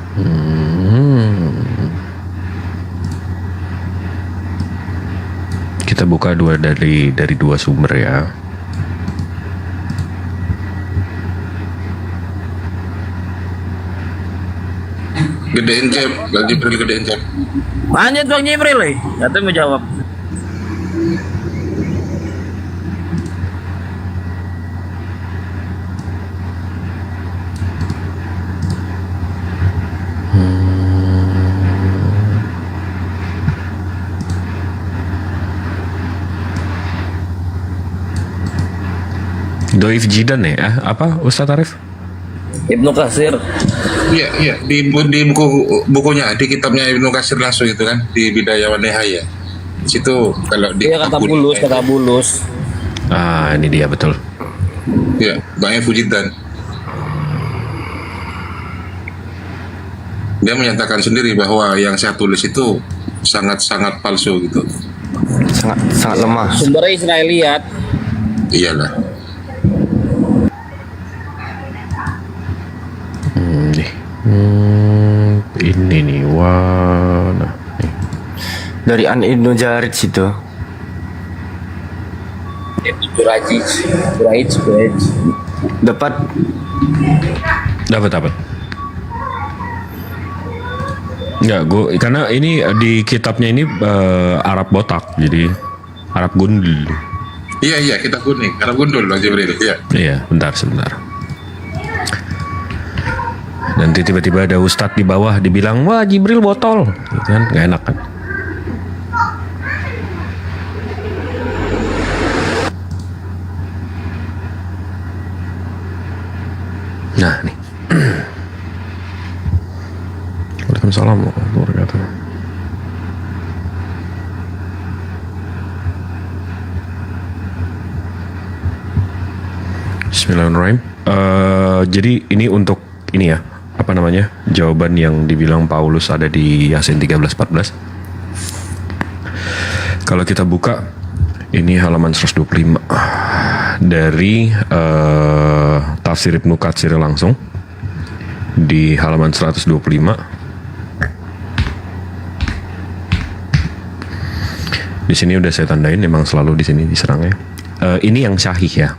Kita buka dari dua sumber ya. Gedein Cep, Bang Jibril gedein Cep. Lanjut Bang Jibril, katanya mau jawab. Doif Jidan ya? Apa Ustadz Arif? Ibnu Katsir. Iya, di bukunya, di kitabnya Ibnu Katsir langsung itu kan, di Bidayah Nihayah. Di situ kalau di kata bulus. Ah, ini dia betul. Iya, banyak pujitan. Dia menyatakan sendiri bahwa yang saya tulis itu sangat-sangat palsu gitu. Sangat lemah. Sumbernya Israiliyat. Iyalah. Ini nih, wah, nah, nih. Dari An Ibnu Jarid situ. Jurajij. Dapat. Enggak, karena ini di kitabnya ini Arab botak, jadi Arab gundul. Iya, kitab kuning, Arab gundul Bang Jibril. Iya, sebentar. Nanti tiba-tiba ada ustadz di bawah dibilang, wah Jibril botol, gitu kan, nggak enak kan. Nah nih, Waalaikumsalam warahmatullahi wabarakatuh. Bismillahirrahmanirrahim. Jadi ini untuk ini ya, apa namanya, jawaban yang dibilang Paulus ada di Yasin 13:14. Kalau kita buka ini halaman 125 dari tafsir Ibnu Katsir langsung di halaman 125. Di sini udah saya tandain, memang selalu di sini diserangnya. Ini yang syahih ya.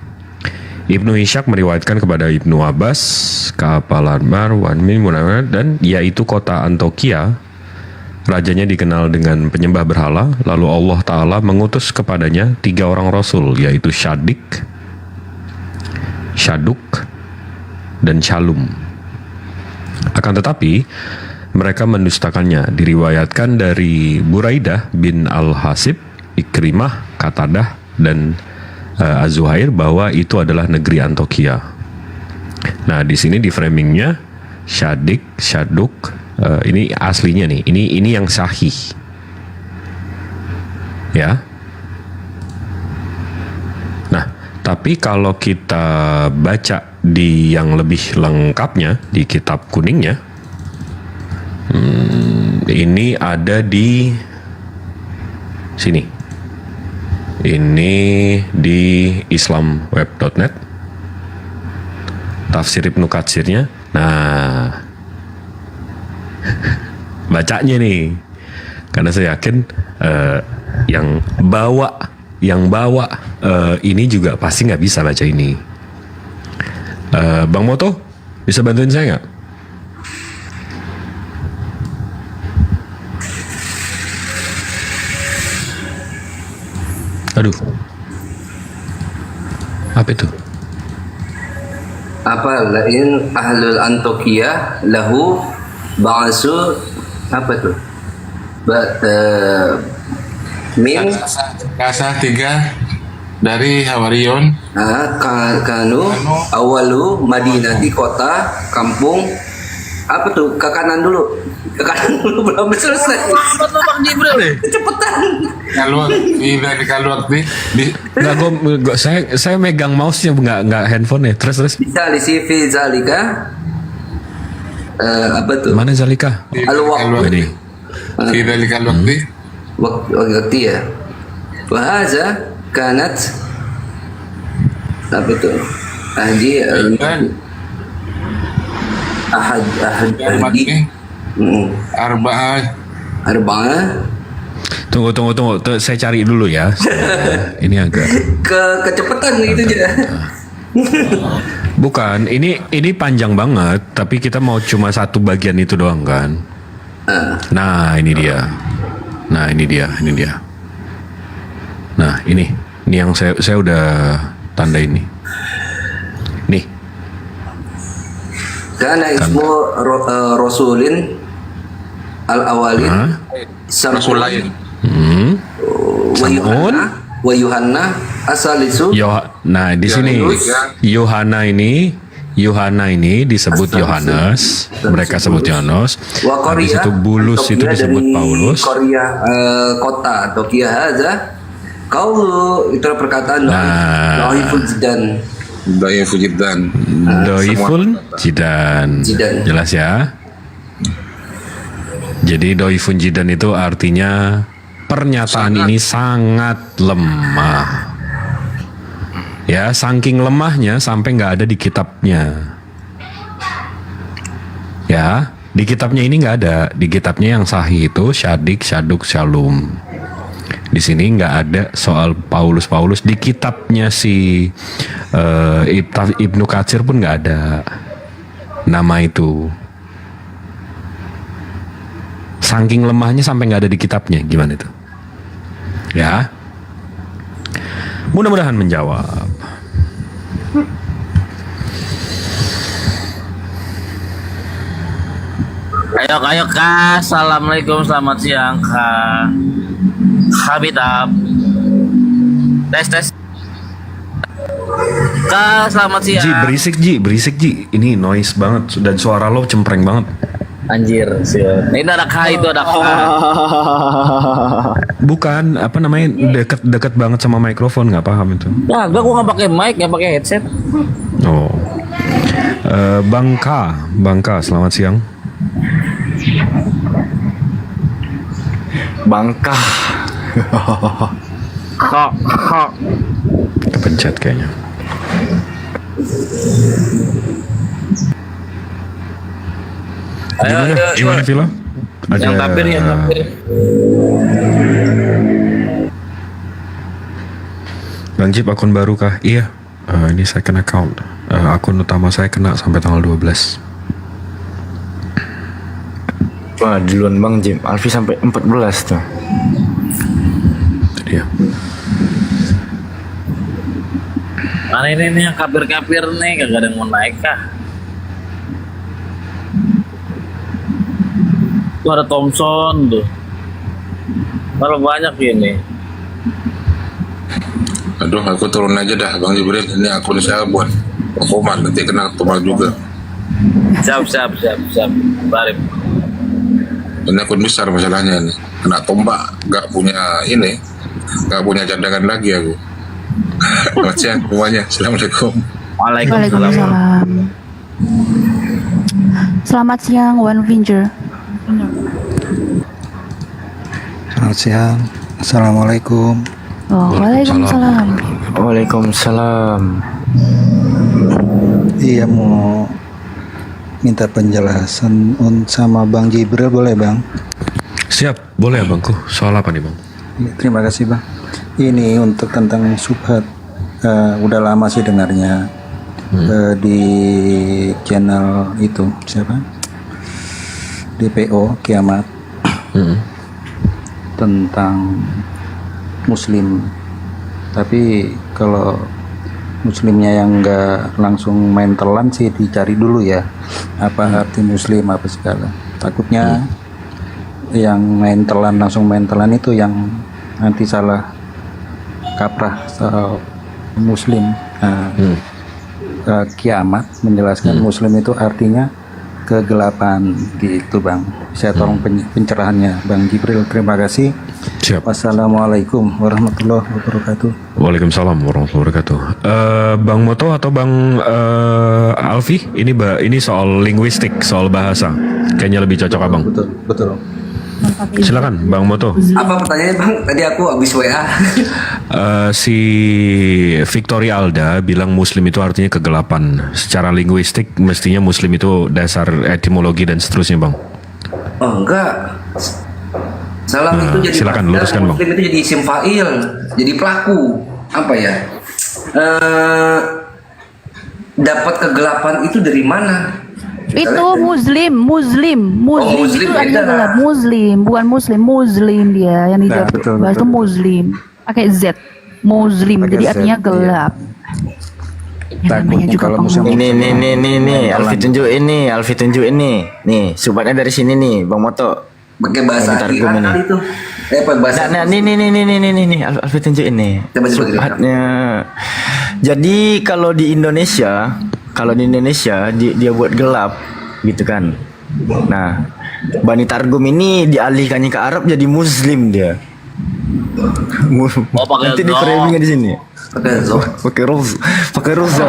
Ibnu Ishaq meriwayatkan kepada Ibnu Abbas, kapalan Marwan bin Munawwar, dan yaitu kota Antioquia, rajanya dikenal dengan penyembah berhala. Lalu Allah Ta'ala mengutus kepadanya 3 orang rasul, yaitu Syaduk, dan Shalum. Akan tetapi mereka mendustakannya. Diriwayatkan dari Buraidah bin Al-Hasib, Ikrimah, Qatadah, dan Az-Zuhair bahwa itu adalah negeri Antioquia. Nah, di sini di framingnya Syaduk, ini aslinya nih. Ini yang sahih. Ya. Nah, tapi kalau kita baca di yang lebih lengkapnya di kitab kuningnya, ini ada di sini. Ini di islamweb.net, tafsir Ibnu Katsirnya. Nah, bacanya nih, karena saya yakin yang bawa ini juga pasti nggak bisa baca ini. Bang Moto, bisa bantuin saya nggak? Aduh, apa itu? Apa lain ahlul Antioquia lahu ba'su apa tuh? Min Kasah 3 dari Hawarion. Kanu awalu Madinah, di kota kampung. Apa tuh? Ke kanan dulu belum selesai. Apa tuh Bang Jibril nih? Cepetan. Kalau Nggak, saya megang mouse-nya, nggak handphone ya. Terus. Bisa lisi fi zalika. Apa tuh? Mana zalika? Al-waqti. Fi dzalikal waqti. Waktu ya. Wa hadza kanat apa tuh? Ahadi Arba'ah. Tunggu. Saya cari dulu ya. Ini agak kecepatan gitu ya. Bukan, ini panjang banget, tapi kita mau cuma satu bagian itu doang kan. Nah, ini dia. Nah, ini yang saya udah tanda ini. Nih. Karena ismu Rasulin al-awalin Sam'un wa Yuhanna asalisu. Nah, di sini Yohana ini disebut Yohanes. Mereka sebut Yohanes. Habis itu Bulus itu disebut Paulus. Korea kota Antioquia hadza qaulu, itu perkataan Dhaiful Jidan. Jelas ya. Jadi Dhaifun Jidan itu artinya pernyataan ini sangat lemah. Ya, saking lemahnya sampai nggak ada di kitabnya. Ya, di kitabnya ini nggak ada. Di kitabnya yang sahih itu Syaduk, Shalum. Di sini nggak ada soal Paulus. Di kitabnya si Ibnu Katsir pun nggak ada nama itu. Saking lemahnya sampai nggak ada di kitabnya. Gimana itu? Ya, mudah-mudahan menjawab. Ayo Kak. Assalamualaikum, selamat siang Kak. Habitab. Tes. Kak, selamat siang. Berisik Ji. Ini noise banget dan suara lo cempreng banget. Anjir, sial. Ini ada K itu ada K. Bukan, apa namanya, deket banget sama mikrofon, nggak paham itu. Nah, gua nggak pakai mic, nggak pakai headset. Oh. Bang K, selamat siang. Bangka. Kok. Kepencet kayaknya. Gimana Villa? Yang tapir. Bang Jip, akun baru kah? Iya. Ini second account. Akun utama saya kena sampai tanggal 12. Wah, duluan Bang Jim. Alfi sampai 14 tuh. Itu dia. Mana ini yang kapir-kapir nih, kagak ada yang mau naik kah? Tuh ada Thompson tuh. Kalau banyak ini. Aduh, aku turun aja dah Bang Jibril. Ini akun saya buat hukuman, nanti kena tumbal juga. Siap. Barip. Ini akun besar masalahnya ini. Kena tombak, nggak punya ini, nggak punya cadangan lagi aku. Selamat siang semuanya. Assalamualaikum. Waalaikumsalam. Selamat siang, One Finger. Selamat siang. Assalamualaikum. Oh, waalaikumsalam. Waalaikumsalam. Iya, mau minta penjelasan sama Bang Jibril, boleh Bang? Siap, boleh Abangku. Soal apa nih Bang? Terima kasih Bang. Ini untuk tentang subhat. Udah lama sih dengarnya di channel itu siapa? DPO Kiamat. Tentang Muslim. Tapi kalau Muslimnya yang nggak langsung main telan sih dicari dulu ya, apa arti Muslim apa segala. Takutnya yang main telan langsung main telan itu yang nanti salah kaprah soal Muslim. Kiamat menjelaskan Muslim itu artinya kegelapan gitu Bang. Saya tolong pencerahannya Bang Jibril. Terima kasih. Siap. Wassalamualaikum warahmatullahi wabarakatuh. Waalaikumsalam warahmatullahi wabarakatuh. Bang Moto atau Bang Alfi, ini soal linguistik, soal bahasa. Kayaknya lebih cocok Abang. Betul. Silakan Bang Moto. Apa pertanyaannya Bang? Tadi aku habis WA. Si Victory Alda bilang Muslim itu artinya kegelapan. Secara linguistik mestinya Muslim itu dasar etimologi dan seterusnya Bang. Oh enggak. Salam itu jadi silakan luruskan Bang. Muslim itu jadi isim fa'il, jadi pelaku. Apa ya? Dapat kegelapan itu dari mana? Itu Muslim Muslim itu artinya beda. gelap. Muslim, bukan Muslim dia yang dijawab. betul, Bahas itu Muslim. Pakai Z. Muslim, Pakai jadi Z, artinya iya. gelap. Yang namanya juga kalau pengemis. Ini, Alfi tunjuk ini. Nih, subatnya dari sini nih, Bang Moto. Pakai bahasa Bentar, Iran gua kali itu. Apa bahasa? Nah, nih, Alfi tunjuk ini. Coba. Subhatnya. Jadi kalau di Indonesia dia buat gelap, gitu kan. Nah, Bani Targum ini dialihkannya ke Arab jadi Muslim dia. pakai Nanti di zo. framingnya di sini. Pakai zo. Pakai Rozo.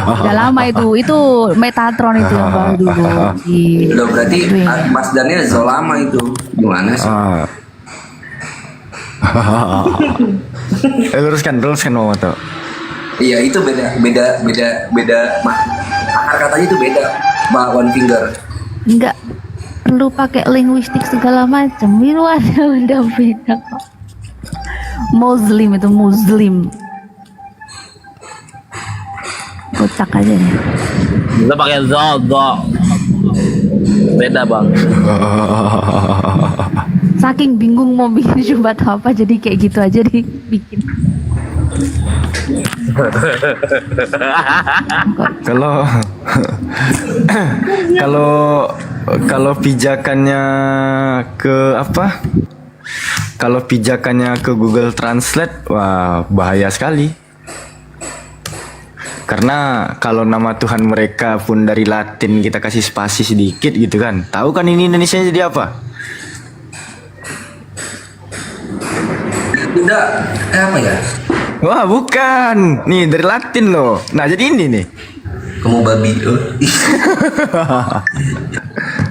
Udah lama itu Metatron itu yang baru dulu di Loh, berarti Mas Daniel Zolama itu gimana sih? Luruskan Bang Moto. Iya itu beda. Akar katanya itu beda. Mbak One Finger. nggak perlu pakai linguistik segala macam. Itu udah beda kok. Muslim itu Muslim. Kocak aja nih. Kita pakai zo. Beda Bang. Saking bingung mau bikin syubhat apa, jadi kayak gitu aja dibikin. Kalau pijakannya ke apa? Kalau pijakannya ke Google Translate, wah bahaya sekali. Karena kalau nama Tuhan mereka pun dari Latin kita kasih spasi sedikit gitu kan. Tahu kan ini Indonesia jadi apa? Tidak, apa ya? Wah bukan, nih dari Latin loh. Nah jadi ini nih. Kamu babi tuh.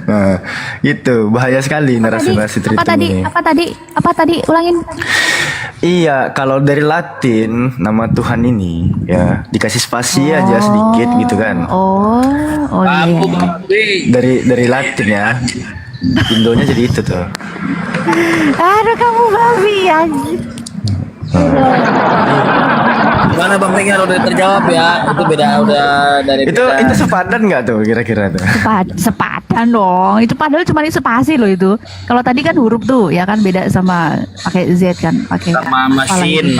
Nah, gitu bahaya sekali narasi-narasi treating ini. Apa tadi? Ulangin. Iya, kalau dari Latin nama Tuhan ini ya dikasih spasi aja sedikit gitu kan. Oh iya. Dari Latin ya. Indonya jadi itu tuh. Aduh kamu babi ya. Gimana Bang Tinggal udah terjawab ya? Itu beda udah dari Itu sepadan nggak tuh kira-kira tuh? Sepadan dong. Itu padahal cuma spasi loh itu. Kalau tadi kan huruf tuh ya kan beda sama pakai Z kan, pakai sama mesin.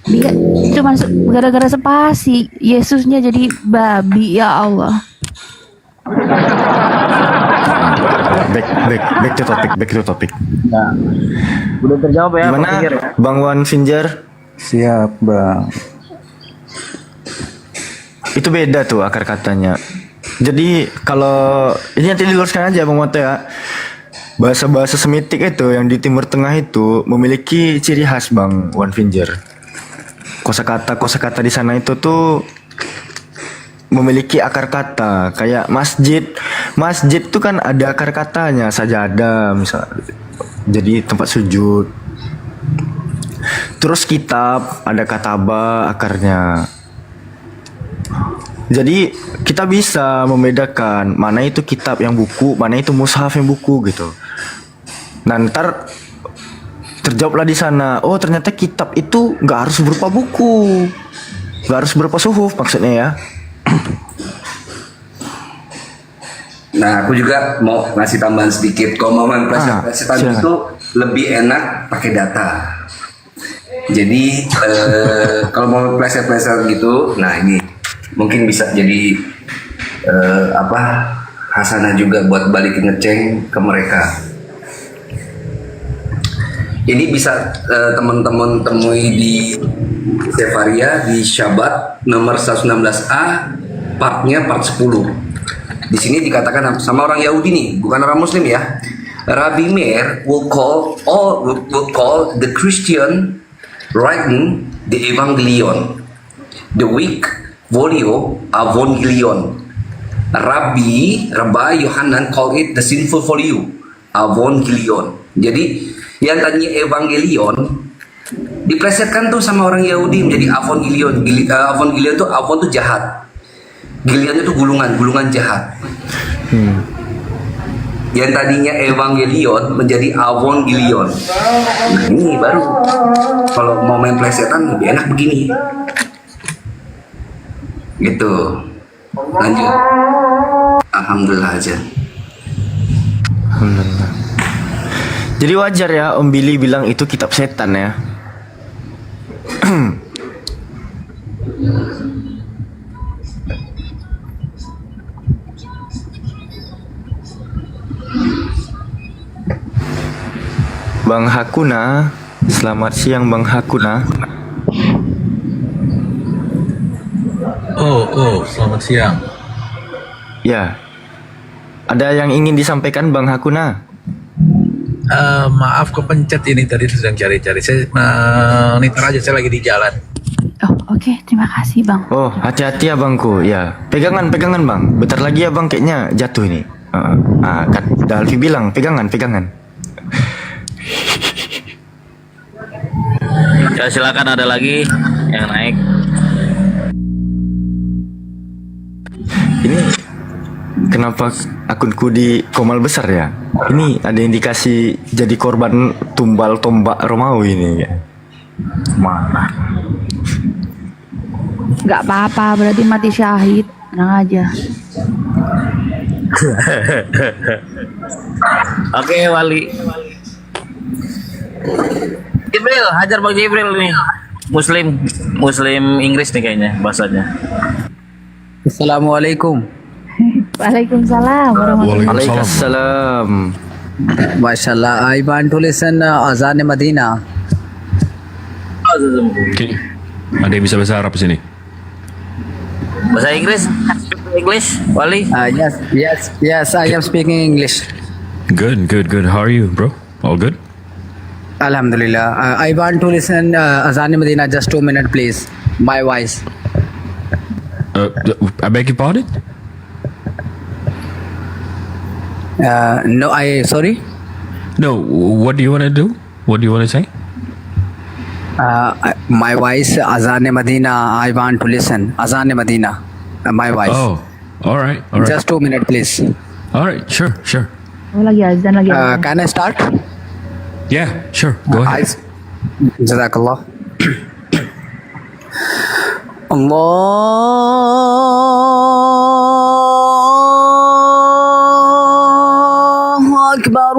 Dia cuma gara-gara spasi Yesusnya jadi babi ya Allah. Back to topic. Nah, udah terjawab ya. Gimana Bang Wan Finjar? Siap, Bang. Itu beda tuh akar katanya. Jadi kalau ini nanti diluruskan aja Bang Moto ya. Bahasa-bahasa Semitik itu yang di Timur Tengah itu memiliki ciri khas Bang Wan Finjar. Kosakata di sana itu tuh memiliki akar kata kayak masjid tuh kan ada akar katanya, sajadah misal jadi tempat sujud. Terus kitab ada kataba akarnya. Jadi kita bisa membedakan mana itu kitab yang buku, mana itu mushaf yang buku gitu. Nah ntar terjawablah di sana, oh ternyata kitab itu nggak harus berupa buku, nggak harus berupa suhuf maksudnya ya. Nah, aku juga mau ngasih tambahan sedikit. Kalau mau main pleset-plesetan itu lebih enak pakai data. Jadi kalau mau pleset-pleset gitu, nah ini mungkin bisa jadi hasanah juga buat balik ngeceng ke mereka. Ini bisa teman-teman temui di Sefaria di Syabat nomor 116A partnya part 10. Di sini dikatakan sama orang Yahudi nih, bukan orang Muslim ya. Rabbi Meir will call the Christian writing the Evangelion, the weak volio Avongelion. Rabbi Yohanan call it the sinful folio Avongelion. Jadi yang tadinya Evangelion diplesetkan tuh sama orang Yahudi menjadi Avongelion. Avongelion tuh Avon tuh jahat. Gilion itu gulungan jahat. Yang tadinya Evangelion menjadi Avongelion. Nah ini baru. Kalau mau main plesetan lebih enak begini. Gitu. Lanjut. Alhamdulillah aja. Alhamdulillah. Jadi wajar ya Om Billy bilang itu kitab setan ya. Bang Hakuna, selamat siang Bang Hakuna. Selamat siang. Ya, ada yang ingin disampaikan Bang Hakuna? Maaf kepencet ini tadi sedang cari-cari. Saya monitor aja, saya lagi di jalan. Oh oke, terima kasih Bang. Oh hati-hati ya Bangku, ya pegangan Bang. Bentar lagi ya Bang kayaknya jatuh ini. Kan Dalvi bilang pegangan. Ya silakan ada lagi yang naik. Ini kenapa akunku di Komal besar ya? Ini ada indikasi jadi korban tumbal tombak Romawi ini ya. Mana? Nggak apa-apa, berarti mati syahid. Tenang aja. Oke, Wali. Jibril, hajar Bang Jibril nih. Muslim Inggris nih kayaknya bahasanya. Assalamualaikum. Waalaikumsalam warahmatullahi Waalaikumsalam. Mashallah, I want to listen Azan Madinah. Oke. Ada yang bisa bahasa Arab sini? Bahasa Inggris? English, Wali? Yes, I am speaking English. Good, good, good. How are you, bro? All good? Alhamdulillah. I want to listen Azan Medina just 2 minutes, please. My voice. I beg your pardon? No, sorry. No, what do you want to do? What do you want to say? My voice, Azan Medina. I want to listen Azan Medina. My voice. Oh, all right, all right. Just 2 minutes, please. All right, sure, sure. Oh, lagi azan lagi. Azan. Can I start? Yeah, sure. Go ahead. Jazakallah. Allahu Akbar,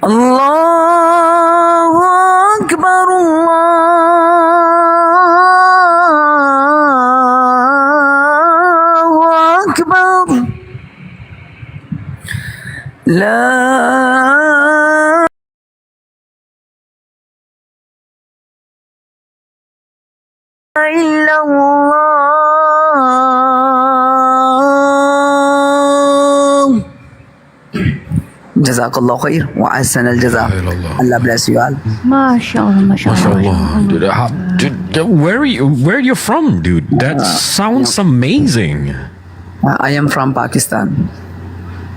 Allahu Akbar, Allahu Akbar. La illallah. Jazakallah khair wa ahsan al-jaza. Allah bless you all. Masya Allah, Masya Allah. MashaAllah. Dude, where you from, dude? That sounds amazing. I am from Pakistan.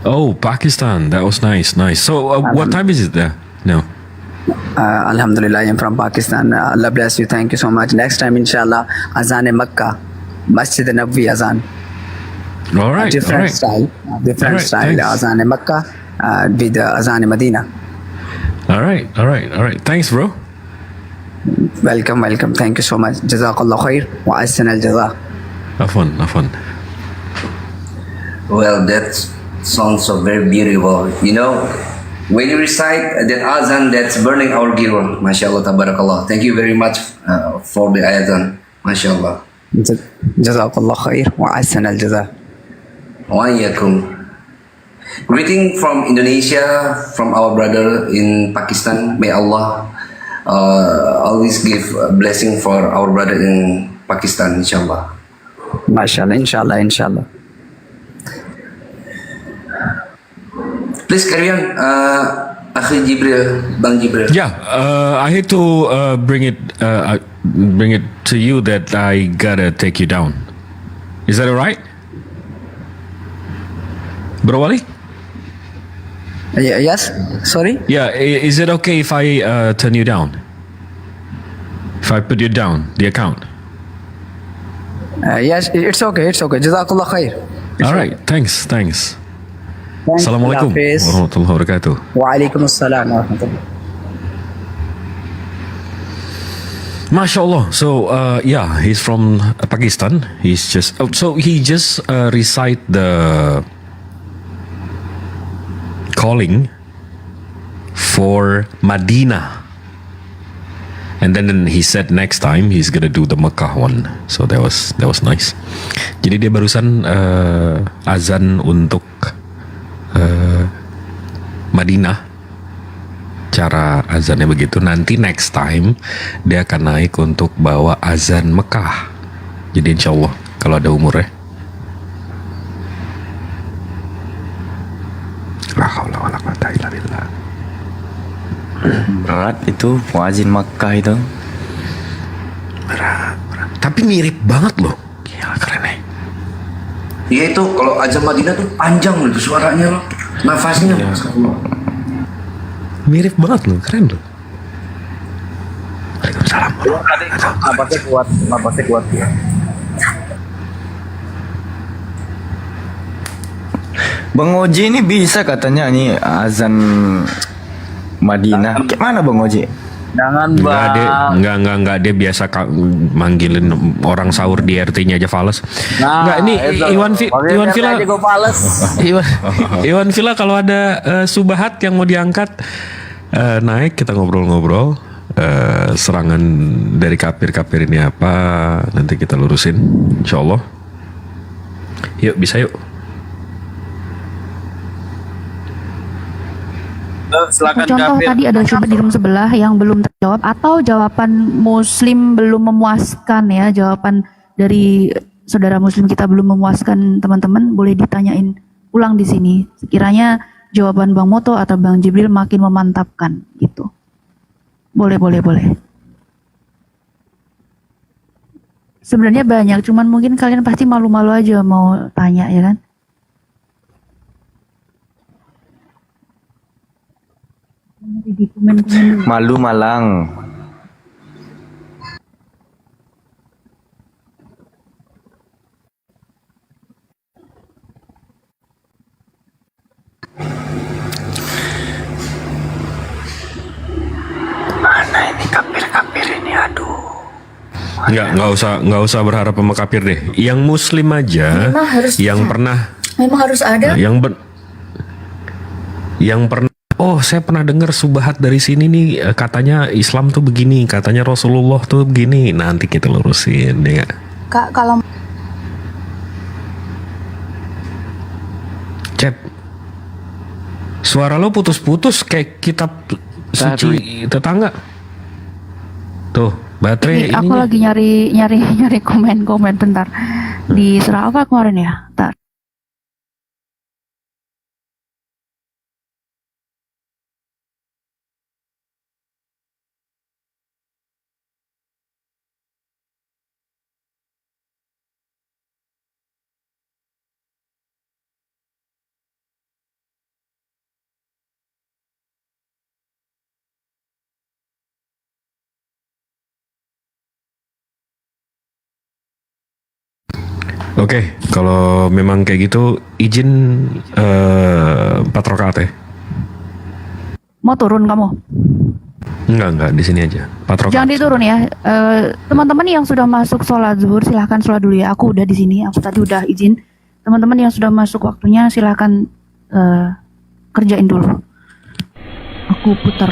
Oh, Pakistan. That was nice, nice. So, what time is it there? No. Alhamdulillah, I am from Pakistan. Allah bless you. Thank you so much. Next time, inshallah, Azan Makkah, Masjid Nabwi Azan. All right. Different all right. style. Thanks. Azan Makkah with Azan Medina. All right. Thanks, bro. welcome. Thank you so much. Jazakallah khair wa ahsan al-jazaa. Afwan. Well, that sounds so very beautiful. You know, when you recite that azan, that's burning our giron. MashaAllah, tabarakallah. Thank you very much for the azan. MashaAllah. Jazakallah khair wa ahsan al-jazaa. Wa iyyakum. Greeting from Indonesia, from our brother in Pakistan. May Allah always give a blessing for our brother in Pakistan, inshallah. MashaAllah, inshallah. Please carry on, Akhi Jibril, Bang Jibril. Yeah, I hate to bring it to you that I gotta take you down. Is that alright, Bro Wali? Yes, sorry? Yeah, is it okay if I turn you down? If I put you down, the account? Yes, it's okay. Jazakallah khair. Alright, thanks. Assalamualaikum Hafiz. warahmatullahi wabarakatuh. Waalaikumsalam warahmatullahi. MashaAllah. So, yeah, he's from Pakistan. He just recite the calling for Madinah, and then he said next time he's gonna do the Mecca one. So that was nice. Jadi dia barusan azan untuk Madinah, cara azannya begitu. Nanti next time dia akan naik untuk bawa azan Mekah. Jadi insyaallah kalau ada umurnya. La haula wala quwata illa billah. Berat itu muazin Makkah itu. Berat. Tapi mirip banget loh. Gila, keren nih. Iya itu kalau azan Madinah tuh panjang loh itu suaranya loh, nafasnya. Mirip banget loh, keren loh. Waalaikumsalam. Napasnya kuat ya. Bang Oji ini bisa katanya nih azan Madinah. Gimana Bang Oji? Jangan Enggak, dia biasa manggilin orang sahur di RT-nya aja fales. Enggak, ini Iwan Villa kalau ada subahat yang mau diangkat, naik kita ngobrol-ngobrol. Serangan dari kafir ini apa, nanti kita lurusin insyaallah. Yuk, bisa yuk. Contoh tadi ada syubhat di room sebelah yang belum terjawab, atau jawaban muslim belum memuaskan ya, jawaban dari saudara muslim kita belum memuaskan teman-teman, boleh ditanyain ulang di sini. Sekiranya jawaban Bang Moto atau Bang Jibril makin memantapkan gitu. Boleh. Sebenarnya banyak, cuman mungkin kalian pasti malu-malu aja mau tanya ya kan. Di komen-komen Malu Malang. Mana ini kafir ini, aduh. Nggak usah berharap sama kafir deh. Yang muslim aja, memang harus ada. Yang pernah. Oh, saya pernah dengar subahat dari sini nih, katanya Islam tuh begini, katanya Rasulullah tuh begini. Nanti kita lurusin ya. Kak, kalau Cep, suara lo putus-putus kayak kitab suci tetangga. Tuh, baterai ini. Aku lagi nyari komen bentar. Di surah apa kemarin ya? Bentar. Oke, kalau memang kayak gitu izin 4 rakaat ya. Mau turun kamu? Enggak di sini aja. 4 rakaat. Jangan diturun ya. Teman-teman yang sudah masuk sholat zuhur silahkan sholat dulu ya. Aku udah di sini. Aku tadi udah izin. Teman-teman yang sudah masuk waktunya silahkan kerjain dulu. Aku putar